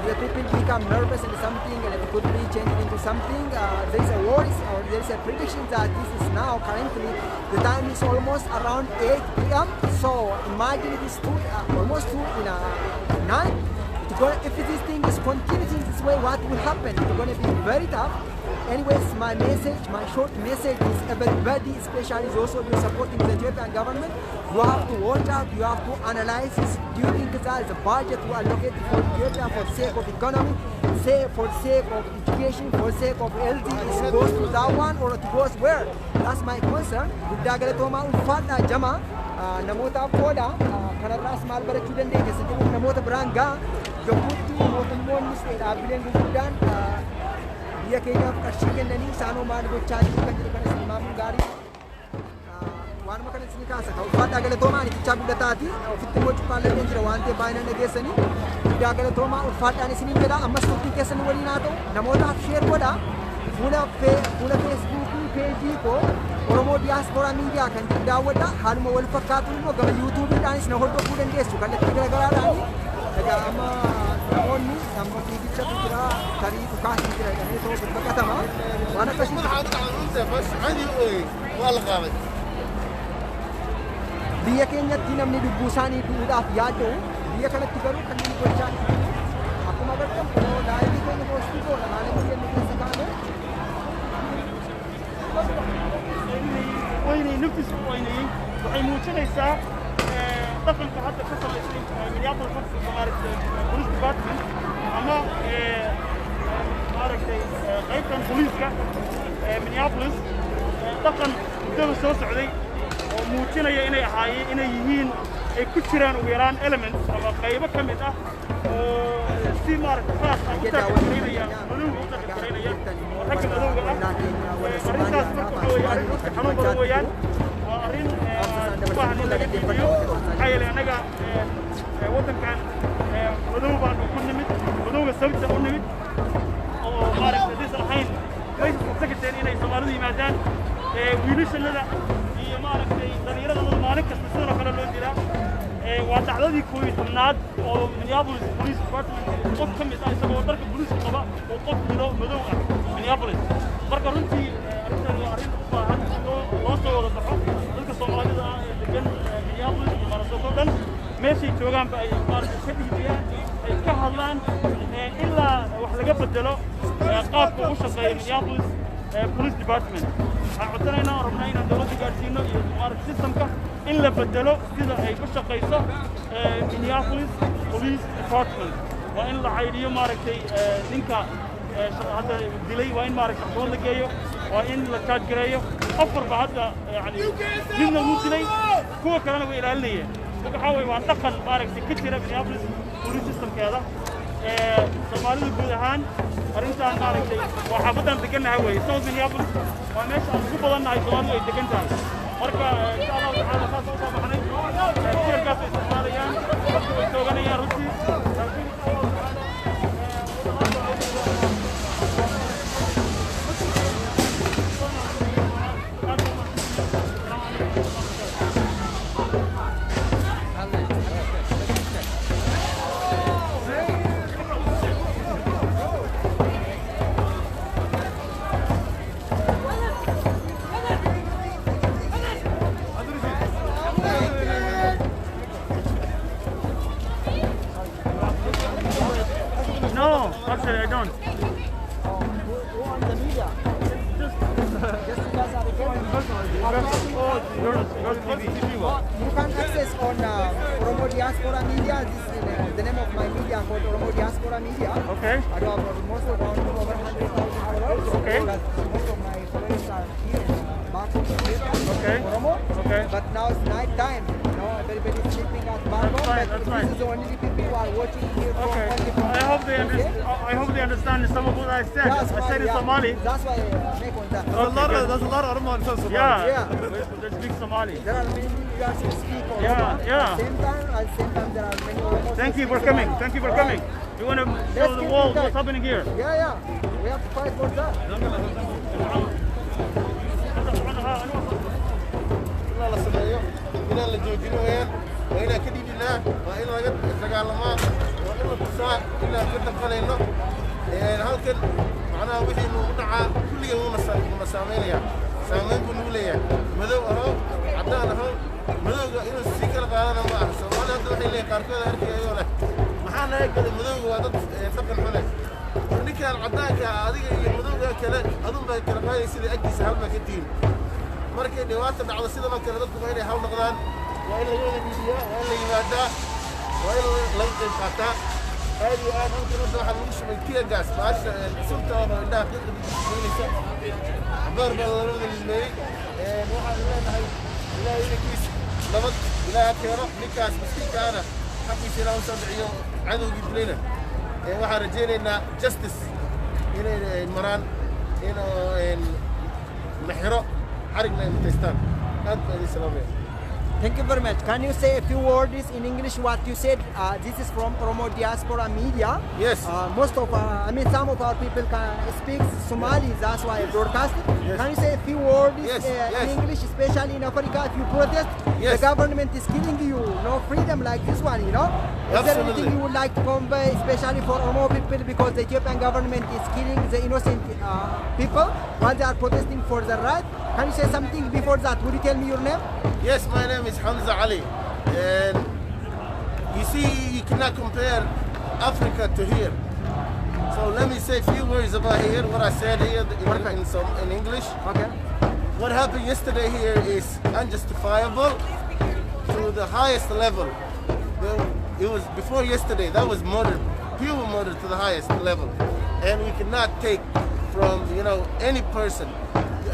The people become nervous and something, and it could be changed into something. There is a voice or there is a prediction that this is now currently the time is almost around 8 p.m. So imagine it is almost 2 in a night. If this thing is continuing this way, what will happen? It's going to be very tough. Anyways, my short message is everybody, especially those of you supporting the Ethiopian government, you have to watch out, you have to analyze this. Do you think that the budget we allocate for Ethiopia for the sake of economy, for the sake of education, for the sake of health, it goes to that one or it goes where? That's my concern. Guddaa galatoomaa ulfaadhaa jama namoota qooda kanarraas maal barachuu dandeenya keessatti namoota biraan gaa yommuutti mootummoonnis dhaabbileen gurguddaan biyya keenyaaf qarshii kennanii isaanoo maal gochaa jiru kan jedhu kana simaamuun gaarii waanuma kana isin kaasa ka ulfaadhaa galatoomaa anitichaa guddataati ofitti immoo cuqqaalleen jira waan ta'eef baay'inaan dhageessanii guddaa galatoomaa ulfaadhaan isiniin jedha ammas turtii keessanii waliin haa ta'u namootaaf sheer godha fuula feesbuukii peejii koo Oromoo Diaspora Media kan daawwadha haaluma wal fakkaatu immoo gama yuutuubiidhaanis na hordofuu dandeessu kallattii garagaraadhaani egaa amma namoonni amma fiigichatu jira tarii dhukaasni jira jedhamee ta'uu baqatama waan akkasii biyya keenyatti namni lubbuu isaanii du'uudhaaf yaaddu biyya kanatti garuu kan inni gochaa jiru akkuma agartan daa'imni keenya boostii goona maalamii kennu keessa kaa'ame ويني نفس ويني وحيموتنا يسا دخل حتى كسر من يعطي الفرص مارك بوليس ديبارتمنت أما مارك غير كان بوليس من يابلس دخل قدام السوس علي وموتنا يا إني هاي إني يهين كتيران ويران elements أما غيبة كمية سي مارك خلاص أوتر كرينا يا ملوك أوتر كرينا يا وحكي ملوك أرنتاس مركويا حنون برويا وأرين واحد اللي قد يبيو حي اللي أنا وطن كان ملوك بعد كل نمت ملوك السبت كل نمت ومارك تدرس الحين كويس سكت تاني إنه يسمعوا لي مادان ويلش اللي هي مارك تغيير هذا مارك كسبنا كنا لودينا وتعلدي كوي تمناد من يابلس بوليس ديبارتمنت قف كم يسأل سبوا درك بوليس قبا وقف مدوغة من يابلس مركز رنتي أرين قبا وصل ولا تحق ذلك الصومالي ده لكن من يابلس مرسوكودن ماشي جوجان بأي مارك كذي فيها كهلان إلا وحلقة بدلوا قاف وش صغير من يابلس بوليس ديبارتمنت عطنا ربنا دولة جارسينا مارك سيستم كه إلا بدلوا كذا أي وش قيسة مينيابوليس بوليس ديبارتمنت وإن العيرية مارك نينكا هذا ديلي وإن مارك حضور لقيه وإن لكاد قريه أفر بعد يعني من المدلي هو كلام إلى اللي وكحاول وانتقل مارك كتير مينيابوليس بوليس سيستم كذا سومالي الجودهان أرنتان مارك وحافظنا تكلنا هوي صوت مينيابوليس وماشي أشوف أنا سومالي تكلنا مركا إن شاء الله تعالى خاصة صباحنا كثير قصة سوماليان وتوغني يا روسي Actually, I don't. Who on the media? Just you guys are You can access on Oromo Diaspora Media. This is the name of my media called Oromo Diaspora Media. Okay. I do have almost around over 100,000 followers. Okay. But most of my followers are here back in Okay. Oromo. Okay. But now it's night time. You know, everybody is sleeping at Bangkok. fine, But that's this fine. is the only people who are watching here from Okay. Bangkok. I hope they understand. I hope they understand some of what I said. That's I why, said in yeah. Somali. That's why I make on that. There's a lot of Oromo in Somali. Yeah. Yeah. They speak Somali. There are many leaders who speak Oromo. Yeah, yeah. At the same time, there are many Oromos Thank who you for speak coming. Somali. Thank you for All coming. right. You want to Let's show the keep world in touch. what's happening here. Yeah, yeah. We have to fight for that. إلا la sameeyo inaan la joojin weeyaan waa inaan ka dhidhinaa waa in laga dagaalamaa waa in la tusaa inaan ka damqanayno halkan macnaha wixii nuugu dhacaa kulligan wuuna saameynayaa saameyn buu nugu leeyahay madow aho caddaan aho madowga inuu sii kala qaadana ma aha soomaali hadda waxay leeyihin qaarkood arkayayoo leh maxaa naga galay madowga waa dad dhaqan xune ninkaan caddaanka adiga iyo madowga kale adun bay kala qaadayay sida agtiisa halbaa ka tihin markay dhibaata dhacdo sidanoo kale dadku waa inay hawl noqdaan waa in laga wada dhiibiyaa waa in la yimaadaa waa in laga qayb qaataa aad iyo aad halkan hadda waxaa lagu shubay teargas baasha sunta oo indhaha ka qadinaysa cabaar baa lala wada limeeyey waxaan leenahay ilaahay inankiis nabad ilaaha keeno ninkaas miskiinkaana xaqiisa ilaa u soo dhiciyo cadowgii dilayna waxaan rajaynaynaa justice inay maraan inuu la xiro xarigna ay mutaystaan aad baa idin salaamaya Thank you very much. Can you say a few words in English what you said? This is from Oromo Diaspora Media. Yes. Most of, some of our people can speak Somali. That's why I broadcast. Yes. Can you say a few words Yes, yes. in English, especially in Africa? If you protest, Yes. the government is killing you. No freedom like this one, you know. Is there Absolutely. anything you would like to convey, especially for Oromo people, because the Ethiopian government is killing the innocent people while they are protesting for the right? Can you say something before that? Would you tell me your name? Yes, my name is Hamza Ali, and you see, you cannot compare Africa to here. So let me say a few words about here, what I said here in English. Okay. What happened yesterday here is unjustifiable to the highest level. It was before yesterday, that was murder, pure murder to the highest level. And we cannot take from, any person.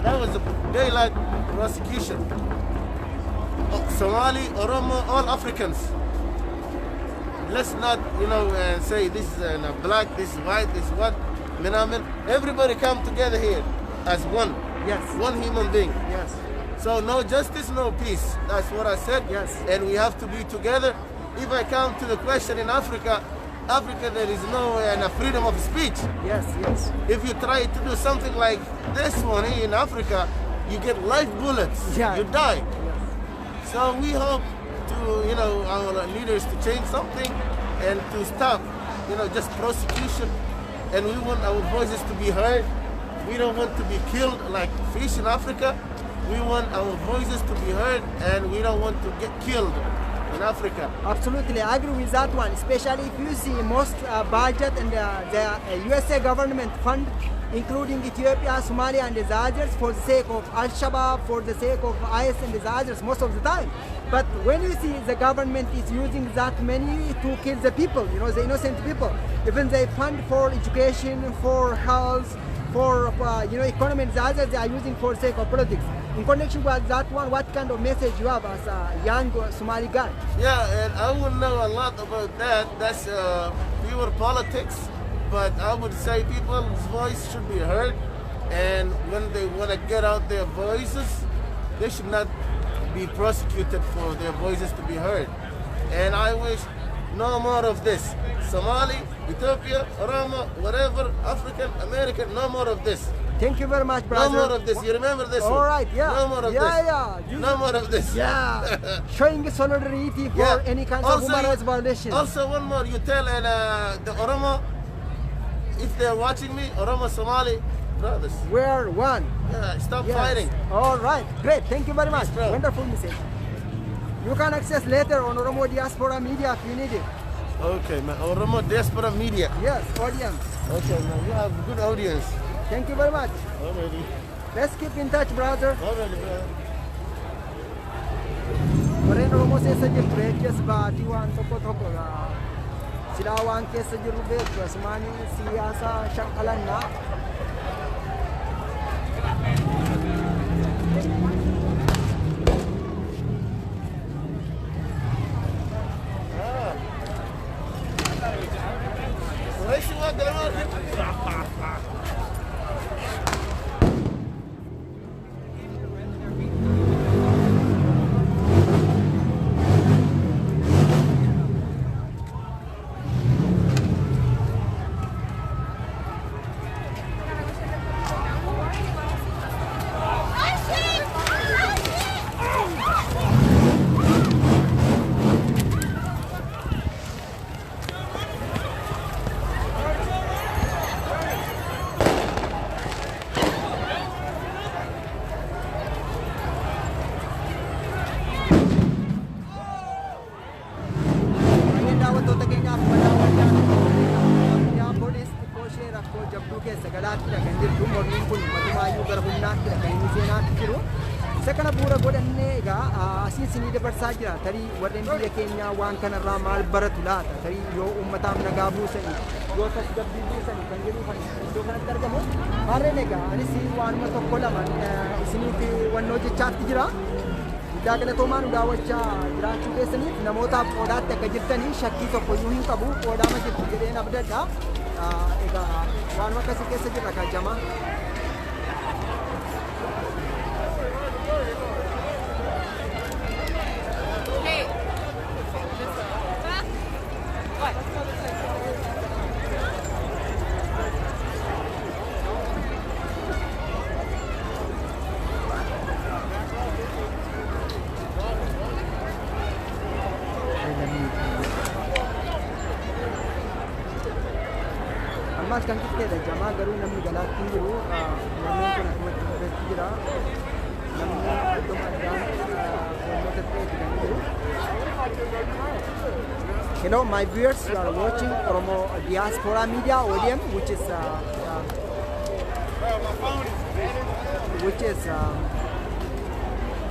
That was a daylight prosecution. Somali, Oromo, all Africans. Let's not, say this is black, this is white, this is what. Everybody come together here as one. Yes. One human being. Yes. So no justice, no peace. That's what I said. Yes. And we have to be together. If I come to the question in Africa, there is no freedom of speech. Yes, yes. If you try to do something like this one here in Africa, you get live bullets. Yeah. You die. So we hope to, our leaders to change something and to stop, just prosecution. And we want our voices to be heard. We don't want to be killed like fish in Africa. We want our voices to be heard, and we don't want to get killed in Africa. Absolutely, I agree with that one. Especially if you see most budget and the USA government fund, including Ethiopia, Somalia, and the others, for the sake of Al-Shabaab, for the sake of IS and the others, most of the time. But when you see the government is using that money to kill the people, the innocent people, even they fund for education, for health, for economy, and the others they are using for the sake of politics. In connection with that one, what kind of message you have as a young Somali guy? Yeah, and I wouldn't know a lot about that. That's pure politics. But I would say people's voice should be heard, and when they want to get out their voices, they should not be prosecuted for their voices to be heard. And I wish no more of this. Somali, Ethiopia, Oromo, whatever, African, American, no more of this. Thank you very much, brother. No more of this. You remember this All one? right, yeah. No more of this. Yeah. No more of this. Yeah. Showing solidarity for any kind of human rights violation. Also, one more. You tell the Oromo, if they're watching me, Oromo, Somali, brothers. We're one. Yeah, stop Yes. fighting. All right, great. Thank you very much. bro. Wonderful message. You can access later on Oromo Diaspora Media if you need it. Okay, man. Oromo Diaspora Media. Yes, ODM. Okay, man. You have a good audience. Thank you very much. Already. Let's keep in touch, brother. Alright, brother. Warreen Oromoo keessa jirtu beekes baatii waan tokko silaa waan keessa jirru beektu asumaanii siyaasa shanqalannaa. Jira tarii warreen biyya keenyaa waan kanarraa maal baratu laata tarii yoo uummataaf nagaa buusanii yoo tasgabbii buusanii kan jedhu kan iddoo kanatti argamu harreen egaa anis waanuma tokko lama isiniif wannoo jechaatti jira guddaa galatoomaa nu daawwachaa jiraachuu keessaniif namootaaf qoodaatti akka jirtanii shakkii tokko iyyuu hin qabu qoodaama jirtu jedheen abdadha egaa waanuma akkasii keessa jirra kajamaa. Ammas kan kitteedha jamaa garuu namni galaatti hin jiru namoonni kun akkuma irratti jira namni iddoo addaan wantoota ta'eeti kan jiru. Hello my viewers, you are watching Oromo Diaspora Media ODM which is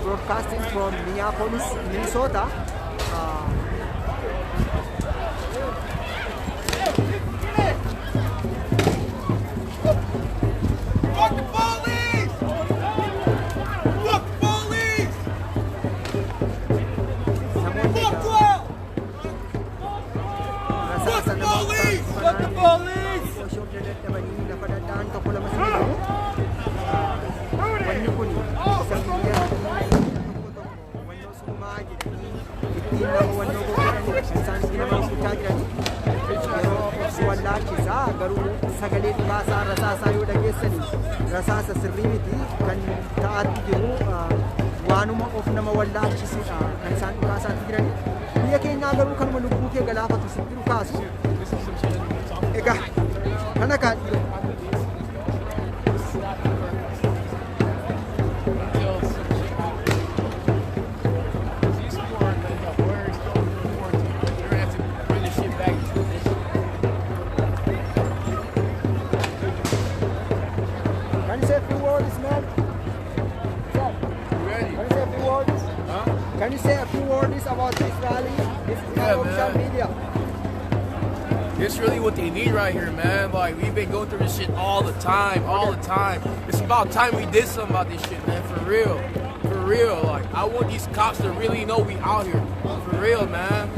broadcasting from Minneapolis, Minnesota. Sagalee dhibaasaa rasaasaa yoo dhageessanii rasaasa sirrii miti kan ta'aatti jiru waanuma of nama wallaalchisudha kan isaan dhibaasaatti jiranii biyya keenyaa garuu kanuma lubbuu kee galaafatu sitti dhukaasu egaa kana kan Can you say a few words about this rally? This is social media. It's really what they need right here, man. Like, we've been going through this shit all the time. It's about time we did something about this shit, man. For real. Like, I want these cops to really know we out here. For real, man.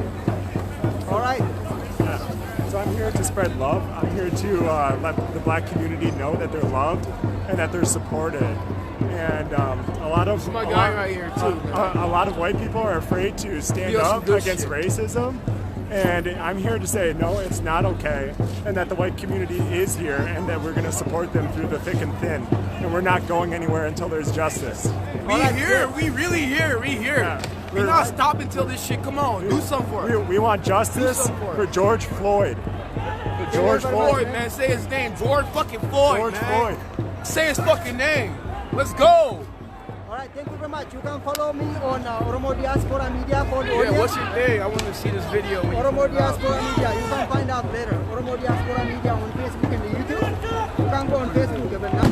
All right. So I'm here to spread love. I'm here to let the black community know that they're loved and that they're supported. And a lot of my guy right here too. A lot of white people are afraid to stand up against racism, and I'm here to say no, it's not okay, and that the white community is here, and that we're going to support them through the thick and thin, and we're not going anywhere until there's justice. We really here. Yeah. We're not stopping till this shit. Come on, do something for it. We want justice for George Floyd. George Floyd, man. Say his name. George fucking Floyd, George man. Floyd. Say his fucking name. Let's go. All right, thank you very much. You can follow me on Oromo Diaspora Media called ODM. Yeah, what's your name? I want to see this video. Oromo Diaspora Media. You can find out later. Oromo Diaspora Media on Facebook and YouTube. You can go on Facebook even now.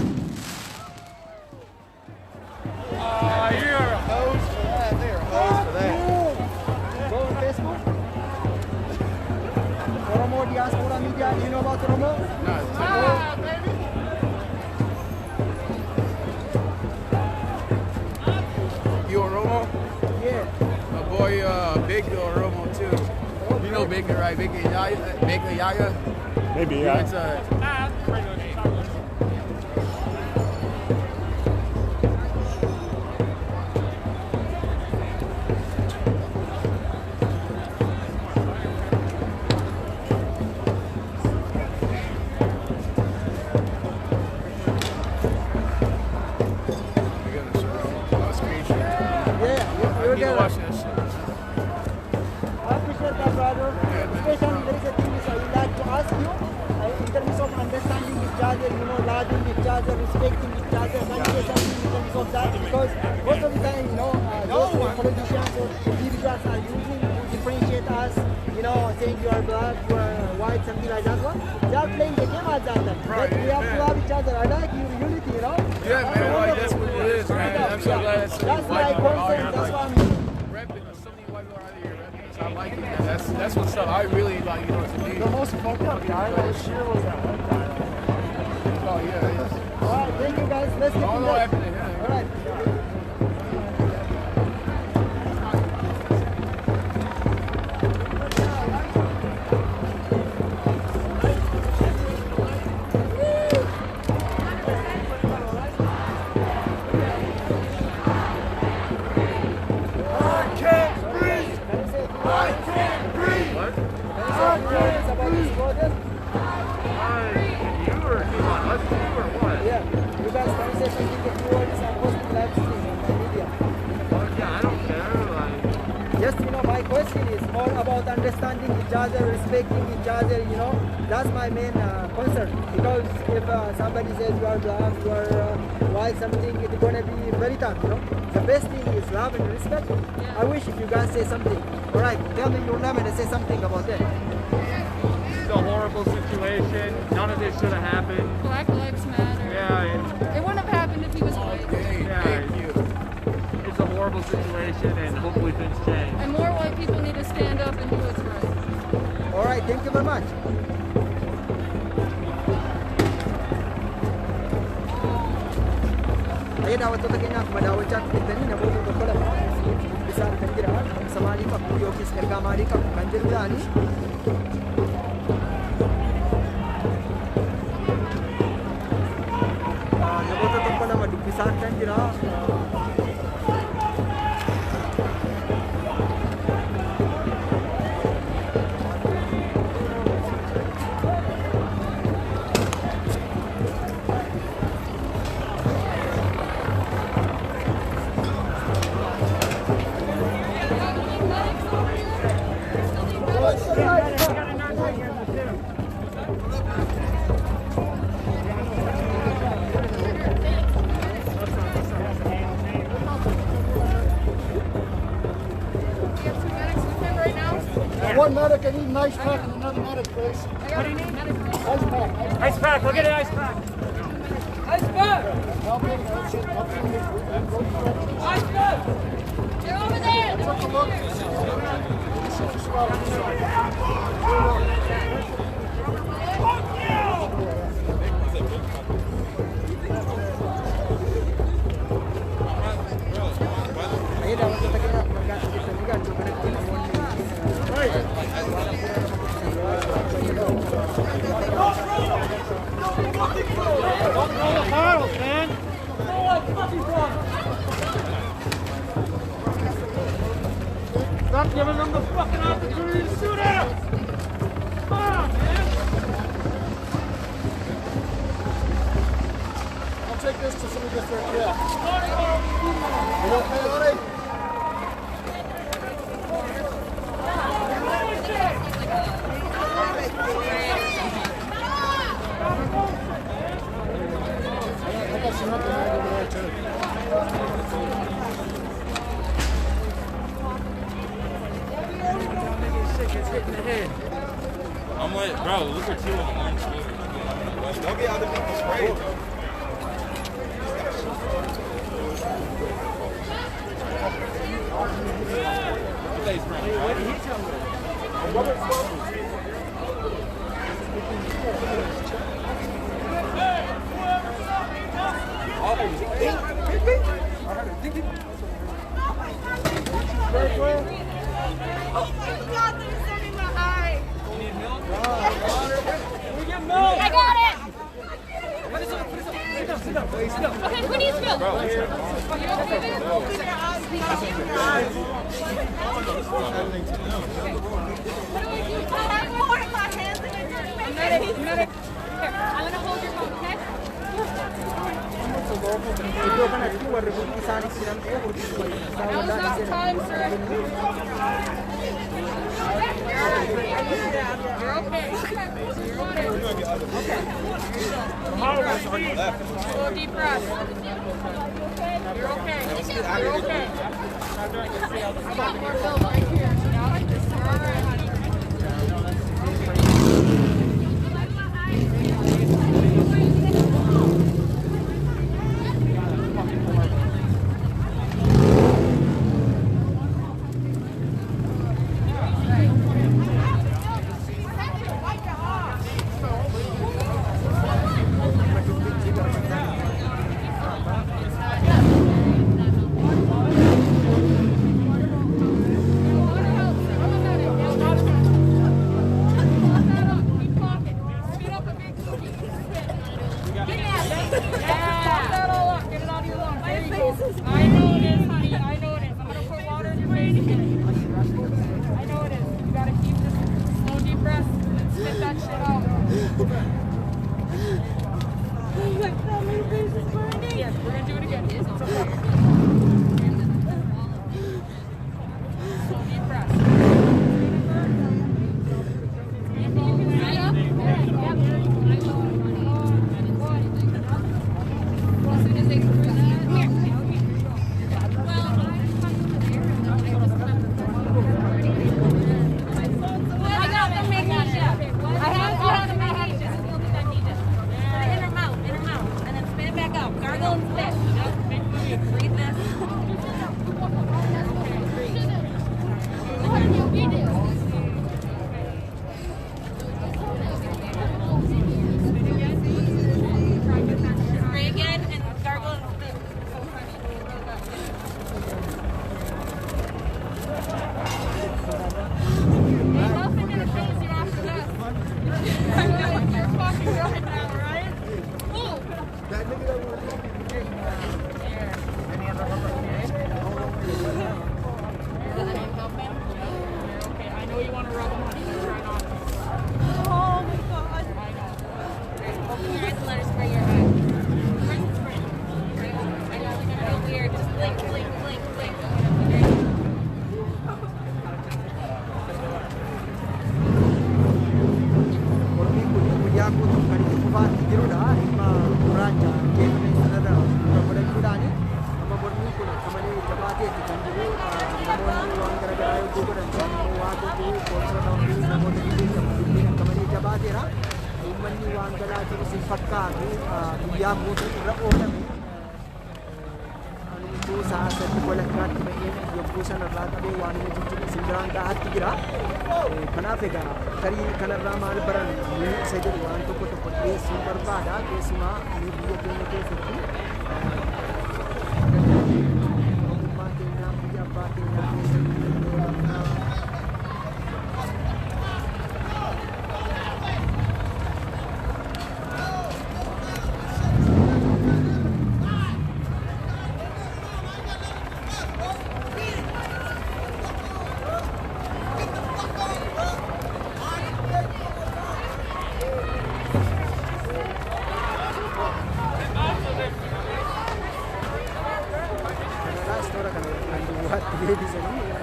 Baker Oromo too. You know Baker, right? Baker Yaya. Maybe, yeah. It's watch that shit. I appreciate that, brother. Especially there is a thing I would like to ask you. In terms of understanding each other, you know, loving each other, respecting each other, can you say something in terms of that? Because most of the time, you know, those politicians or individuals are using to differentiate us, you know, saying you are black, you are white, something like that one. They are playing the game at that time. But we have to love each other. I like your unity, you know. Yeah, man, like, that's what it is, man. I'm so glad that's my concern, that's what I'm repping. So many white people out here repping. So I like it, man. That's what's up. I really like, you know, to me. The most fucked up guy last year was that one guy. Oh, yeah, it is. Alright, thank you guys. Let's get I don't know what happened to him. Alright. Understanding each other, respecting each other, you know, that's my main concern. Because if somebody says you are black, you are white, something, it's going to be very tough, you know. The best thing is love and respect. I wish if you guys say something. All right, tell me your name and say something about that. It's a horrible situation. None of this should have happened. Black Lives Matter. Yeah, It wouldn't have happened if he was white. it's a horrible situation, and hopefully things change. And more white people need to stand up and do what's right. All right, thank you very much. Ayah daawwattoota keenya akkuma daawwachaa turtanii namoota tokko lama bisaan kan jira isa maalii qabu yookiis ergaa maalii qabu kan jedhu ta'anii namoota tokko lama dubbisaa kan jira. One medic, I need an ice pack and another medic, please. What do you need? Ice pack. Ice pack, we'll get an ice pack. Ice pack! Ice pack! They're over there! They're over Ayah daawwattoota keenya akkuma argitanii gaachuu kanatti namoonni Stop giving them the fucking opportunity to shoot at us! Come on, man! I'll take this to somebody gets their yeah. You okay, Ari? I got some up over there too. It's hitting the head. I'm like, bro, look at you on one. Don't get other people sprayed. Okay, who needs milk? I'm gonna hold your phone, okay? That was enough time, sir. You're okay. Slow deep breath. You're okay. You're okay. I got more milk right here. Yeah. All right, honey. Ladies and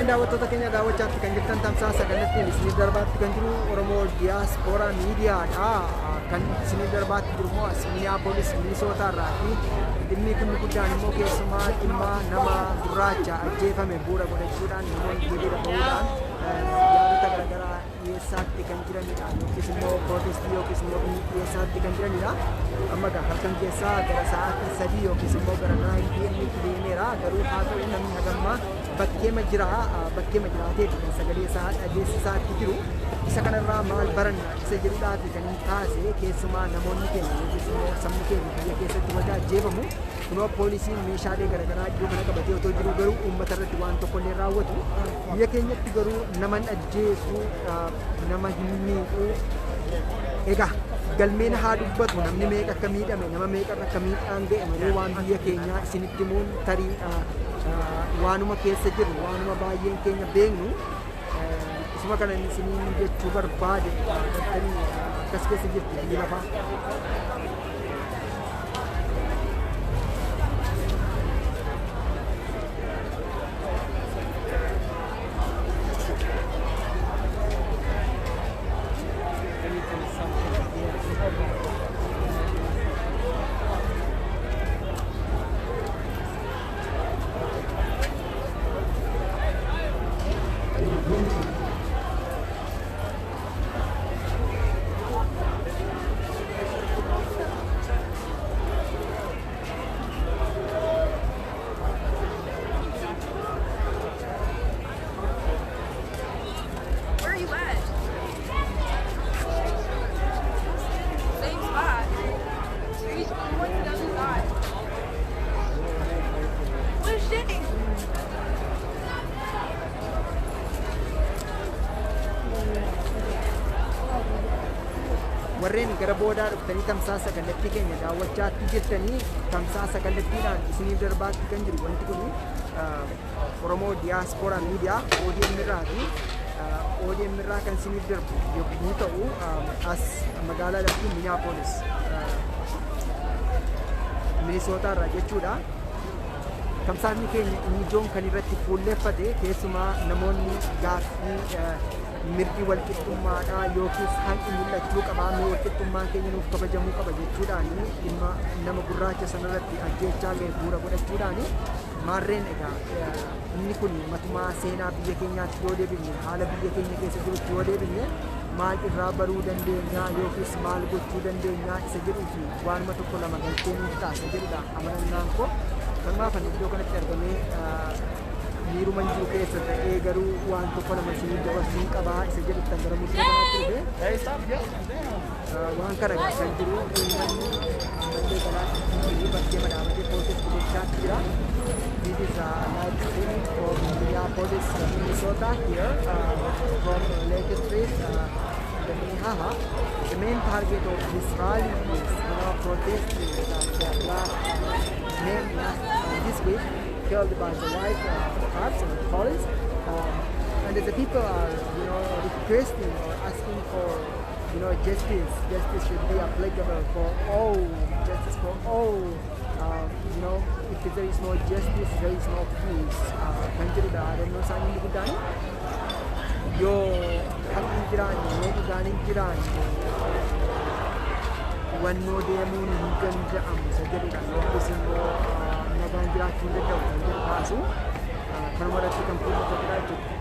Egaan daawwattoota keenya daawwachaatti kan jirtan tamsaasa kallattiin isinii darbaatti kan jiru Oromoo Diyaaspooraa Miidiyaadha. Kan isinii darbaatti jiru immoo as Minneapolis Minnesota irraa fi dhimmi kun guddaan immoo keessumaa dhimma nama gurraacha ajjeefame bu'uura godhachuudhaan namoonni hiriira bahuudhaan yaadota garaagaraa dhiyeessaatti kan jiranidha. Yookiis immoo protestii yookiis immoo dhiyeessaatti kan jiranidha. Amma halkan keessaa gara sa'aatii 3 yookiis immoo gara 9 PM deemeera. Garuu haa ta'u namni hagammaa bakkeema jiraatee kan sagalee isaa dhageessisaatti jiru. Isa kanarraa maal baranna isa jedhudhaati kan hin taase keessumaa namoonni keenya yookiis immoo sabni keenya biyya keessatti wajjin ajjeefamu kunoo poolisiin meeshaalee garaagaraa iddoo kana qabatee otoo jiru garuu uummata irratti waan tokko illee raawwatu biyya keenyatti garuu nama ajjeesu nama hin miidhu egaa galmeen haa dubbatu namni meeqa akka miidhame nama meeqa akka miidhaan ga'e malee waan biyya keenyaa isinitti himuun tarii waanuma keessa jiru waanuma baay'een keenya beeknu isuma kana isiniin jechuu barbaade akkas keessa jirti biyya lafaa. warreen gara boodaa dhuftanii tamsaasa kallattii keenya daawwachaatti jirtanii tamsaasa kallattiidhaan isiniif darbaatti kan jiru wanti kun Oromoo Diyaaspooraa Miidiyaa ODM irraati. ODM irraa kan isiniif darbu yommuu ta'u as magaalaa laftii Minneapolis Minnesota irraa jechuudha. Tamsaasni keenya inni ijoon kan irratti fuulleeffate keessumaa namoonni gaaffii mirgi walqixxummaadhaa yookiis hanqi mul'achuu qabaa mee walqixxummaan keenya nuuf kabajamuu qaba jechuudhaan dhimma nama gurraacha sanarratti ajjeechaa ga'e bu'uura godhachuudhaan maarreen egaa inni kun matumaa seenaa biyya keenyaatti yoo deebine haala biyya keenya keessa jirutti yoo deebine maal irraa baruu dandeenya yookiis maal gochuu dandeenya isa jedhuu fi waanuma tokko lama galtee nuuf taasisa jedhudha amanannaan koo. Kanaaf ani iddoo kanatti argamee miiruma jiru keessa ta'ee garuu waan tokko lama isinii dabarsuun qabaa isa jedhutti gara muuziqaa kanaatti dhufe waan kana kan jiru uummanni bakkee kanaatti bakkee madaabatee protestii gochaatti jira. This is live streaming from Minneapolis, Minnesota here from Lake Street, the Minnehaha. The main target of this rally is protesting that black men this week killed by the white cops and police, and the people are requesting or asking for justice. Justice should be applicable for all. Justice for all. If there is no justice, there is no peace. Kan jedhudha aadannoo isaanii inni guddaan yoo haqni hin jiraanne yoo dhugaan hin jiraanne wannoo deemuun hin danda'amu isa jedhudha yookiis immoo nagaan jiraachuu hin danda'u kan jedhu kaasu kanuma irratti kan fuullefatudha jechuudha.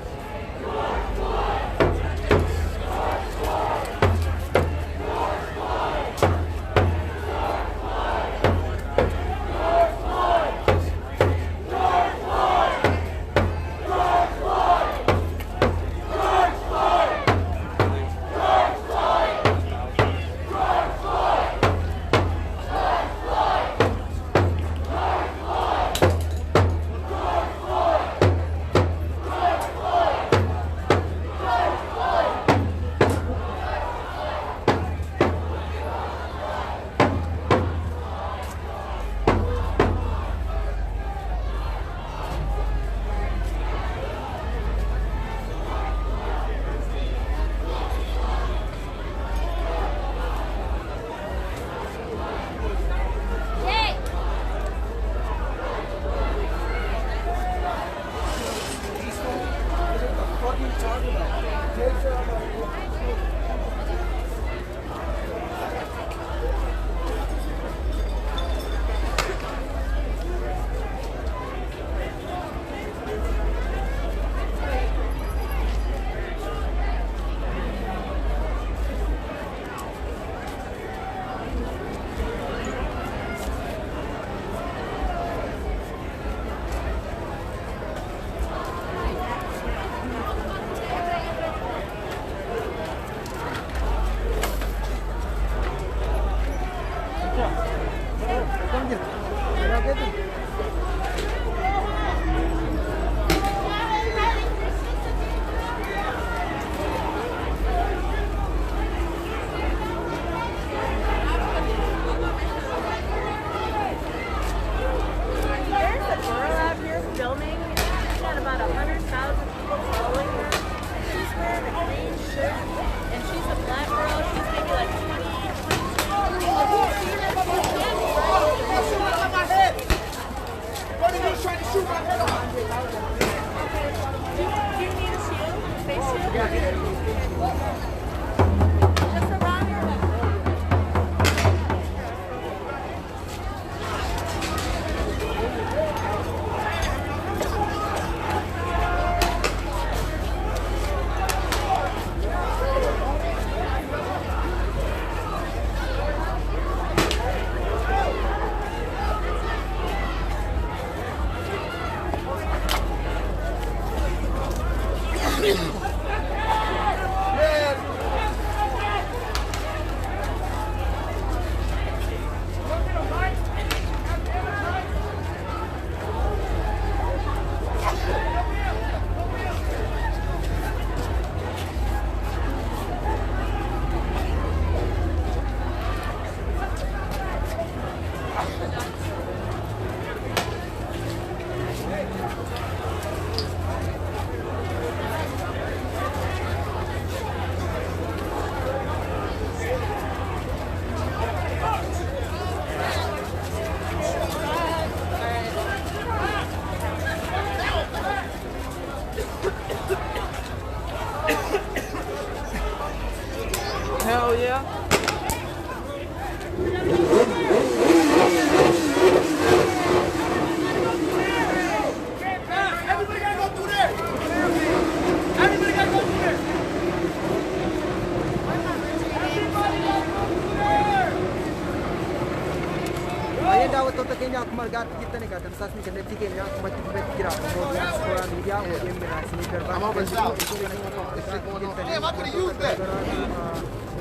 argaatti jirtan egaa tamsaasni kallattii keenya akkumatti gubatti jira Oromiyaa Diaspora Media ODM irraa isinii darbaa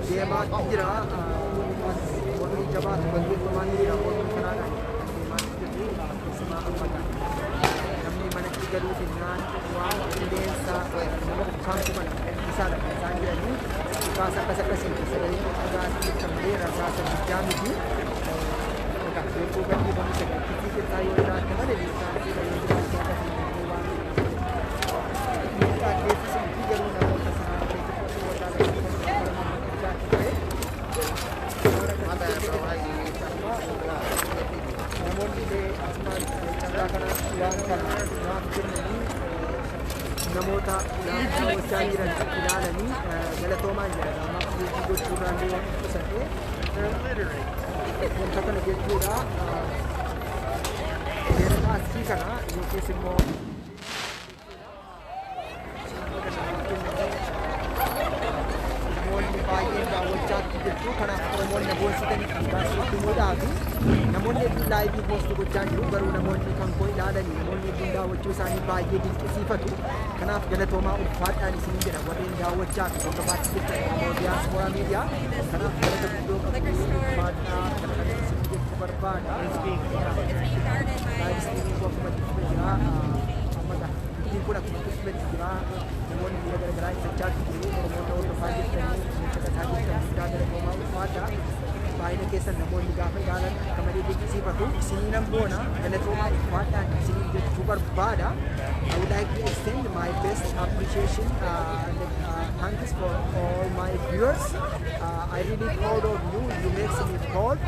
deemaatti jira mormii jabaatu gaggeeffamaa jira mormii kanaadhaan deemaatti jirti akkasuma ammataan namni manatti galuu jennaan waan qilleensa nama ukkaamsu kana isaadha kan isaan jedhanii dhukaasa akkasiin sagalee dhagaatii kan malee rasaasa guddaa miti Aku kan di bawah sekali kita yang dah kenal ni, kita yang kita akan buat. Kita desa sendiri jalan nak buat sana, kita pun buat ada Ada lagi sama. Namun ini asal cara kerana yang kerana ini namun tak yang cari dan kita ni jalan toman jalan. Maksud itu curang dia sahaja. Kita kena jechuudha seera asii kana yookiis immoo namoonni baay'een daawwachaatti jirtu kanaaf Oromoonni boonsitanii baasii himuudhaafi namoonni hedduun laayivii poostii gochaa jiru garuu namoonni kan koo ilaalanii namoonni hedduun daawwachuu isaanii baay'ee dinqisiifatu kanaaf galatoomaa ulfaadhaan isin jedha warreen daawwachaa fi hordofaatti jirtan Oromoo Diaspora Media kanaaf galata guddoo qabu ulfaadhaa berbada. Livestreaming ko kuma jira amada hindi ko nak jira namun dia gara-gara sa chat dulu promotor to project ni sa tadi kan sudah ada mau ada baik na kesan namun gamay galan kamari dikisi patu sini nam bona kana to ma pada sini super bada I would like to extend my best appreciation and thanks for all my viewers. I really proud of you. You make me proud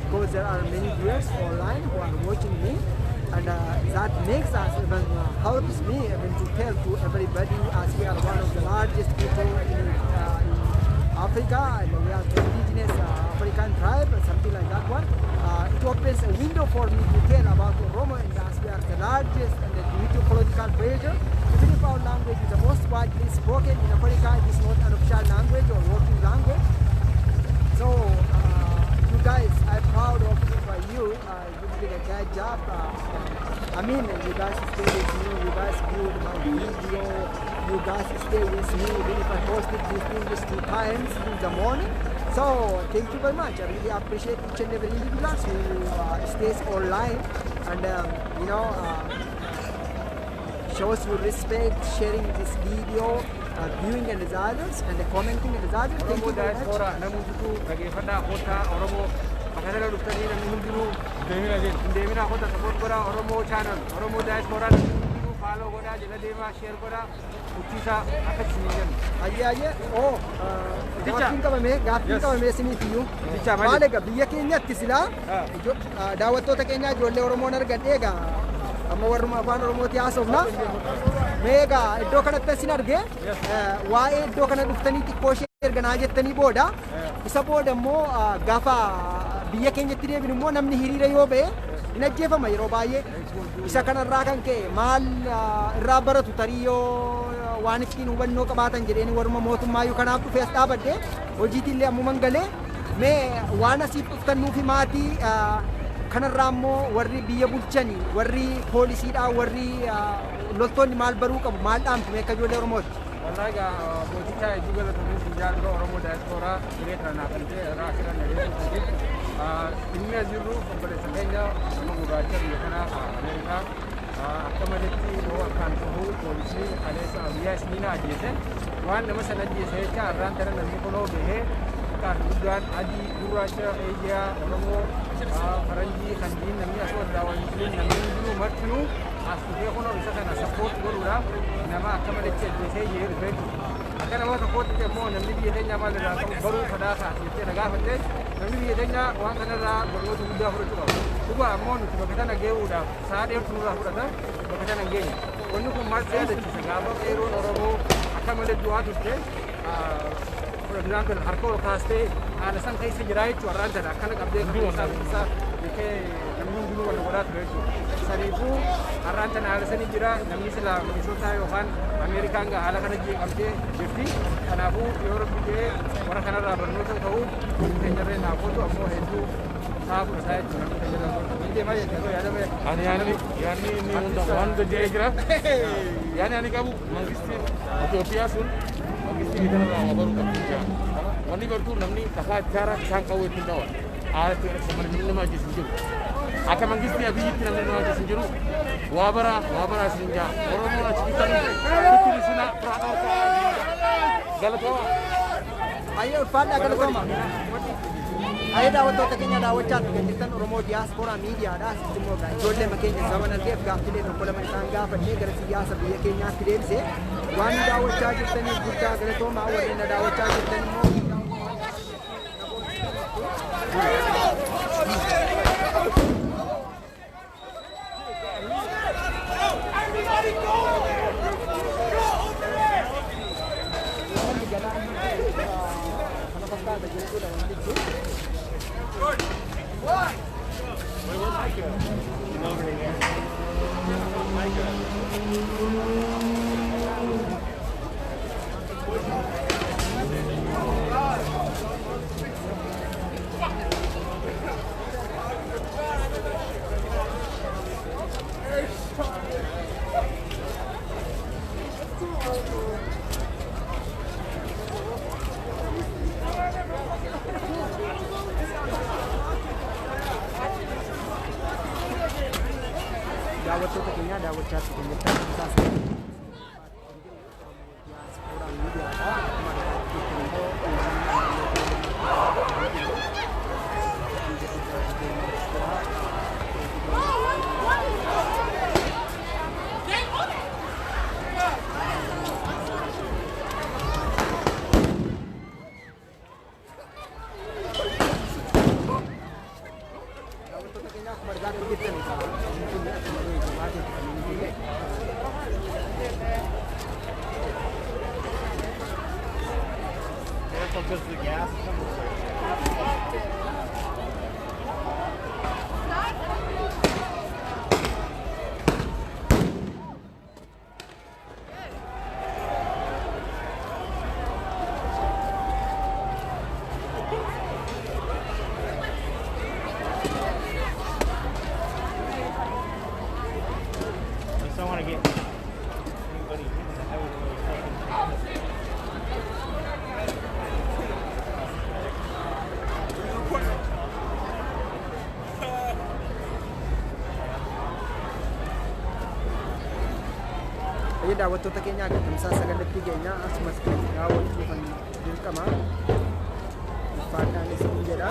because there are many viewers online who are watching me, and that makes us even helps me even to tell to everybody as we are one of the largest people in Africa and we are the indigenous African tribe, something like that one. It opens a window for me to tell about Oromo and as we are the largest and due to political pressure. Even if our language is the most widely spoken in Africa, it is not an official language or working language. So you guys, I'm proud of you. You did a great job. I mean, you guys stay with me. You guys viewed my video. You guys stay with me. Even if I posted this thing just 2 times in the morning. So thank you very much. I really appreciate each and every individual who stays online and you know shows you respect, sharing this video, viewing and others, and commenting and others. Thank you very much. Oromo channel, Oromo diaspora, follow goda, jala deva, share goda, utisa akachiniyan. Ayya. Oh, gaafiin qabame isinii fiyyuu. Maal egaa biyya keenyatti silaa daawwattoota keenya ijoollee Oromoon argadhe egaa amma warruma afaan Oromooti haasofna. Mee egaa iddoo kanatti isin arge waa'ee iddoo kana dhuftanii xiqqoo ishee erganaa jettanii booda isa booda immoo gaafa biyya keenyatti deebinu immoo namni hiriira yoo ba'e hin ajjeefama yeroo baay'ee isa kanarraa kan ka'e maal irraa baratu tarii yoo waan ittiin hubannoo qabaatan jedheen warma mootummaayyuu kanaaf dhufee as dhaabadde hojiitillee ammuman galee mee waan asiif dhuftannuufi maatii kanarraa immoo warri biyya bulchanii warri poolisiidhaa warri loltoonni maal baruu qabu maal dhaamtu mee akka ijoollee Oromooti. Wallahi ga mooticha hedduu galatoomuu sinjaan dura Oromoo diaspooraa diree kanaa kan ta'e irraa asiran dhageessu inni as jirru obboleessa keenya nama gurraacha biyya kanaa Ameerikaa akka maletti yoo akkaan ta'uu poolisii kaleessa biyya isniina ajjeese waan nama sana ajjeese jecha irraan tara namni kunoo bahee akkaan guddaan adii gurraacha eeyyaa Oromoo faranjii kan diin namni as wal daawwanii namni hundinuu martinuu as dhufee kunoo isa kana sappoort godhuudhaaf nama akka maletti ajjeesee yee dhufee akka nama tokkootti immoo namni biyya keenya maal irraa ta'u baruu sadaasaa jettee nagaafatte namni biyya keenya waan kanarraa barnoota guddaa fudhachuu qabu. Dhugaa ammoo nuti bakka kana ge'uudhaaf sa'a dheertuu nurraa fudhata bakka kana hin geenye. Wanni kun maal si yaadachiisa gaafa qeeroon Oromoo akka malee du'aa turte fudhatinaan harka ol kaastee haala san keessa jiraa jechuudha har'aan tana akkana qabdee kan isaa beekee namni hundinuu wal godhaa ture jechuudha. Saniifuu har'aan tana haala sanii jira namni silaa Minisootaa yookaan Ameerikaan gaa haala kana jeeqamtee jirti. Kanaafuu yoo rabbi jedhee warra kanarraa barnoota ta'uu keenyarree naafootu ammoo hedduu saaf udah cuma kita jadi ini dia macam tu ya ada macam. Yani ni untuk wan kerja kira. Yani kamu mengisti atau piasun mengisti kita nak baru kerja. Wani baru tu namni tak cara sangkau itu dah. Ada tu sama ni macam sendiri. Akan mengisti abi itu namni macam sendiri. Wabara sinja. Oromiyaa kita ni kita sina perangkat. Galatwa. Ayo pada galatwa. Ayo daawwattoota keenya daawwachaa kan jirtan Oromoo Diyaasporaa Miidiyaadha. Asitti immoo ijoollee makeenya zamana ta'eef gaaffilee tokko lama isaan gaafannee gara siyaasa biyya keenyaatti deebisee waan daawwachaa jirtaniif guddaa galatoomaa warreen daawwachaa jirtan immoo daawwattoota keenya daawwachaa kan jirtan Diiyaasporaa Miidiyaadha. Because the gas. Just don't want to get anybody in the highway. Ayo daawwattoota keenya gamsaa sagalatti keenya asumas daawwachuu kan dirqama ulfaadhaan isin jedha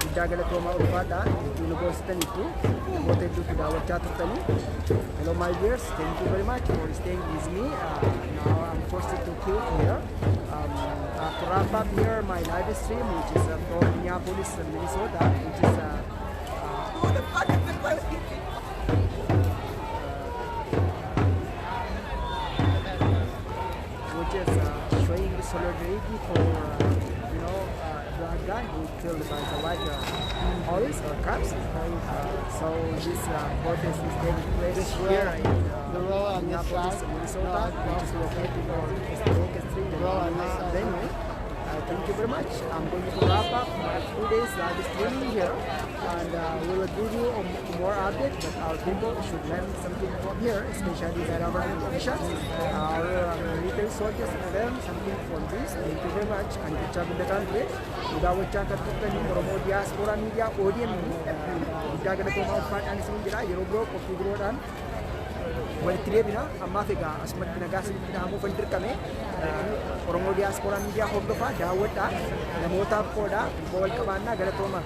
guddaa galatoomaa ulfaadhaa hedduu nu goonsitaniitu namoota hedduutu daawwachaa turtanii. Hello my viewers, thank you very much for staying with me. Now I'm forced to queue here to wrap up here my live stream, which is from Minneapolis, Minnesota, which is showing solidarity for black guy who killed by the white police or cops. So this protest is taking place here in Minneapolis, Minnesota, which is located on Lake Street venue. Thank you very much. I'm going to wrap up my 2 days live streaming here, and we will give you more updates. But our people should learn something from here, especially the government officials, our military soldiers, learn something from this. Thank you very much. And good job in the country. Without chatting to Oromiyaa Diaspora Media ODM, guddaa galatoomaa ulfaadhaan isin jira yeroo biroo qophii biroodhaan walitti deebina. Ammaaf egaa asumatti nagaa isinitti dhahamuuf hin dirqame. Oromiyaa Diaspora Media hordofaa daawwadhaa namootaaf qoodaa wal qabaannaa galatoomaa.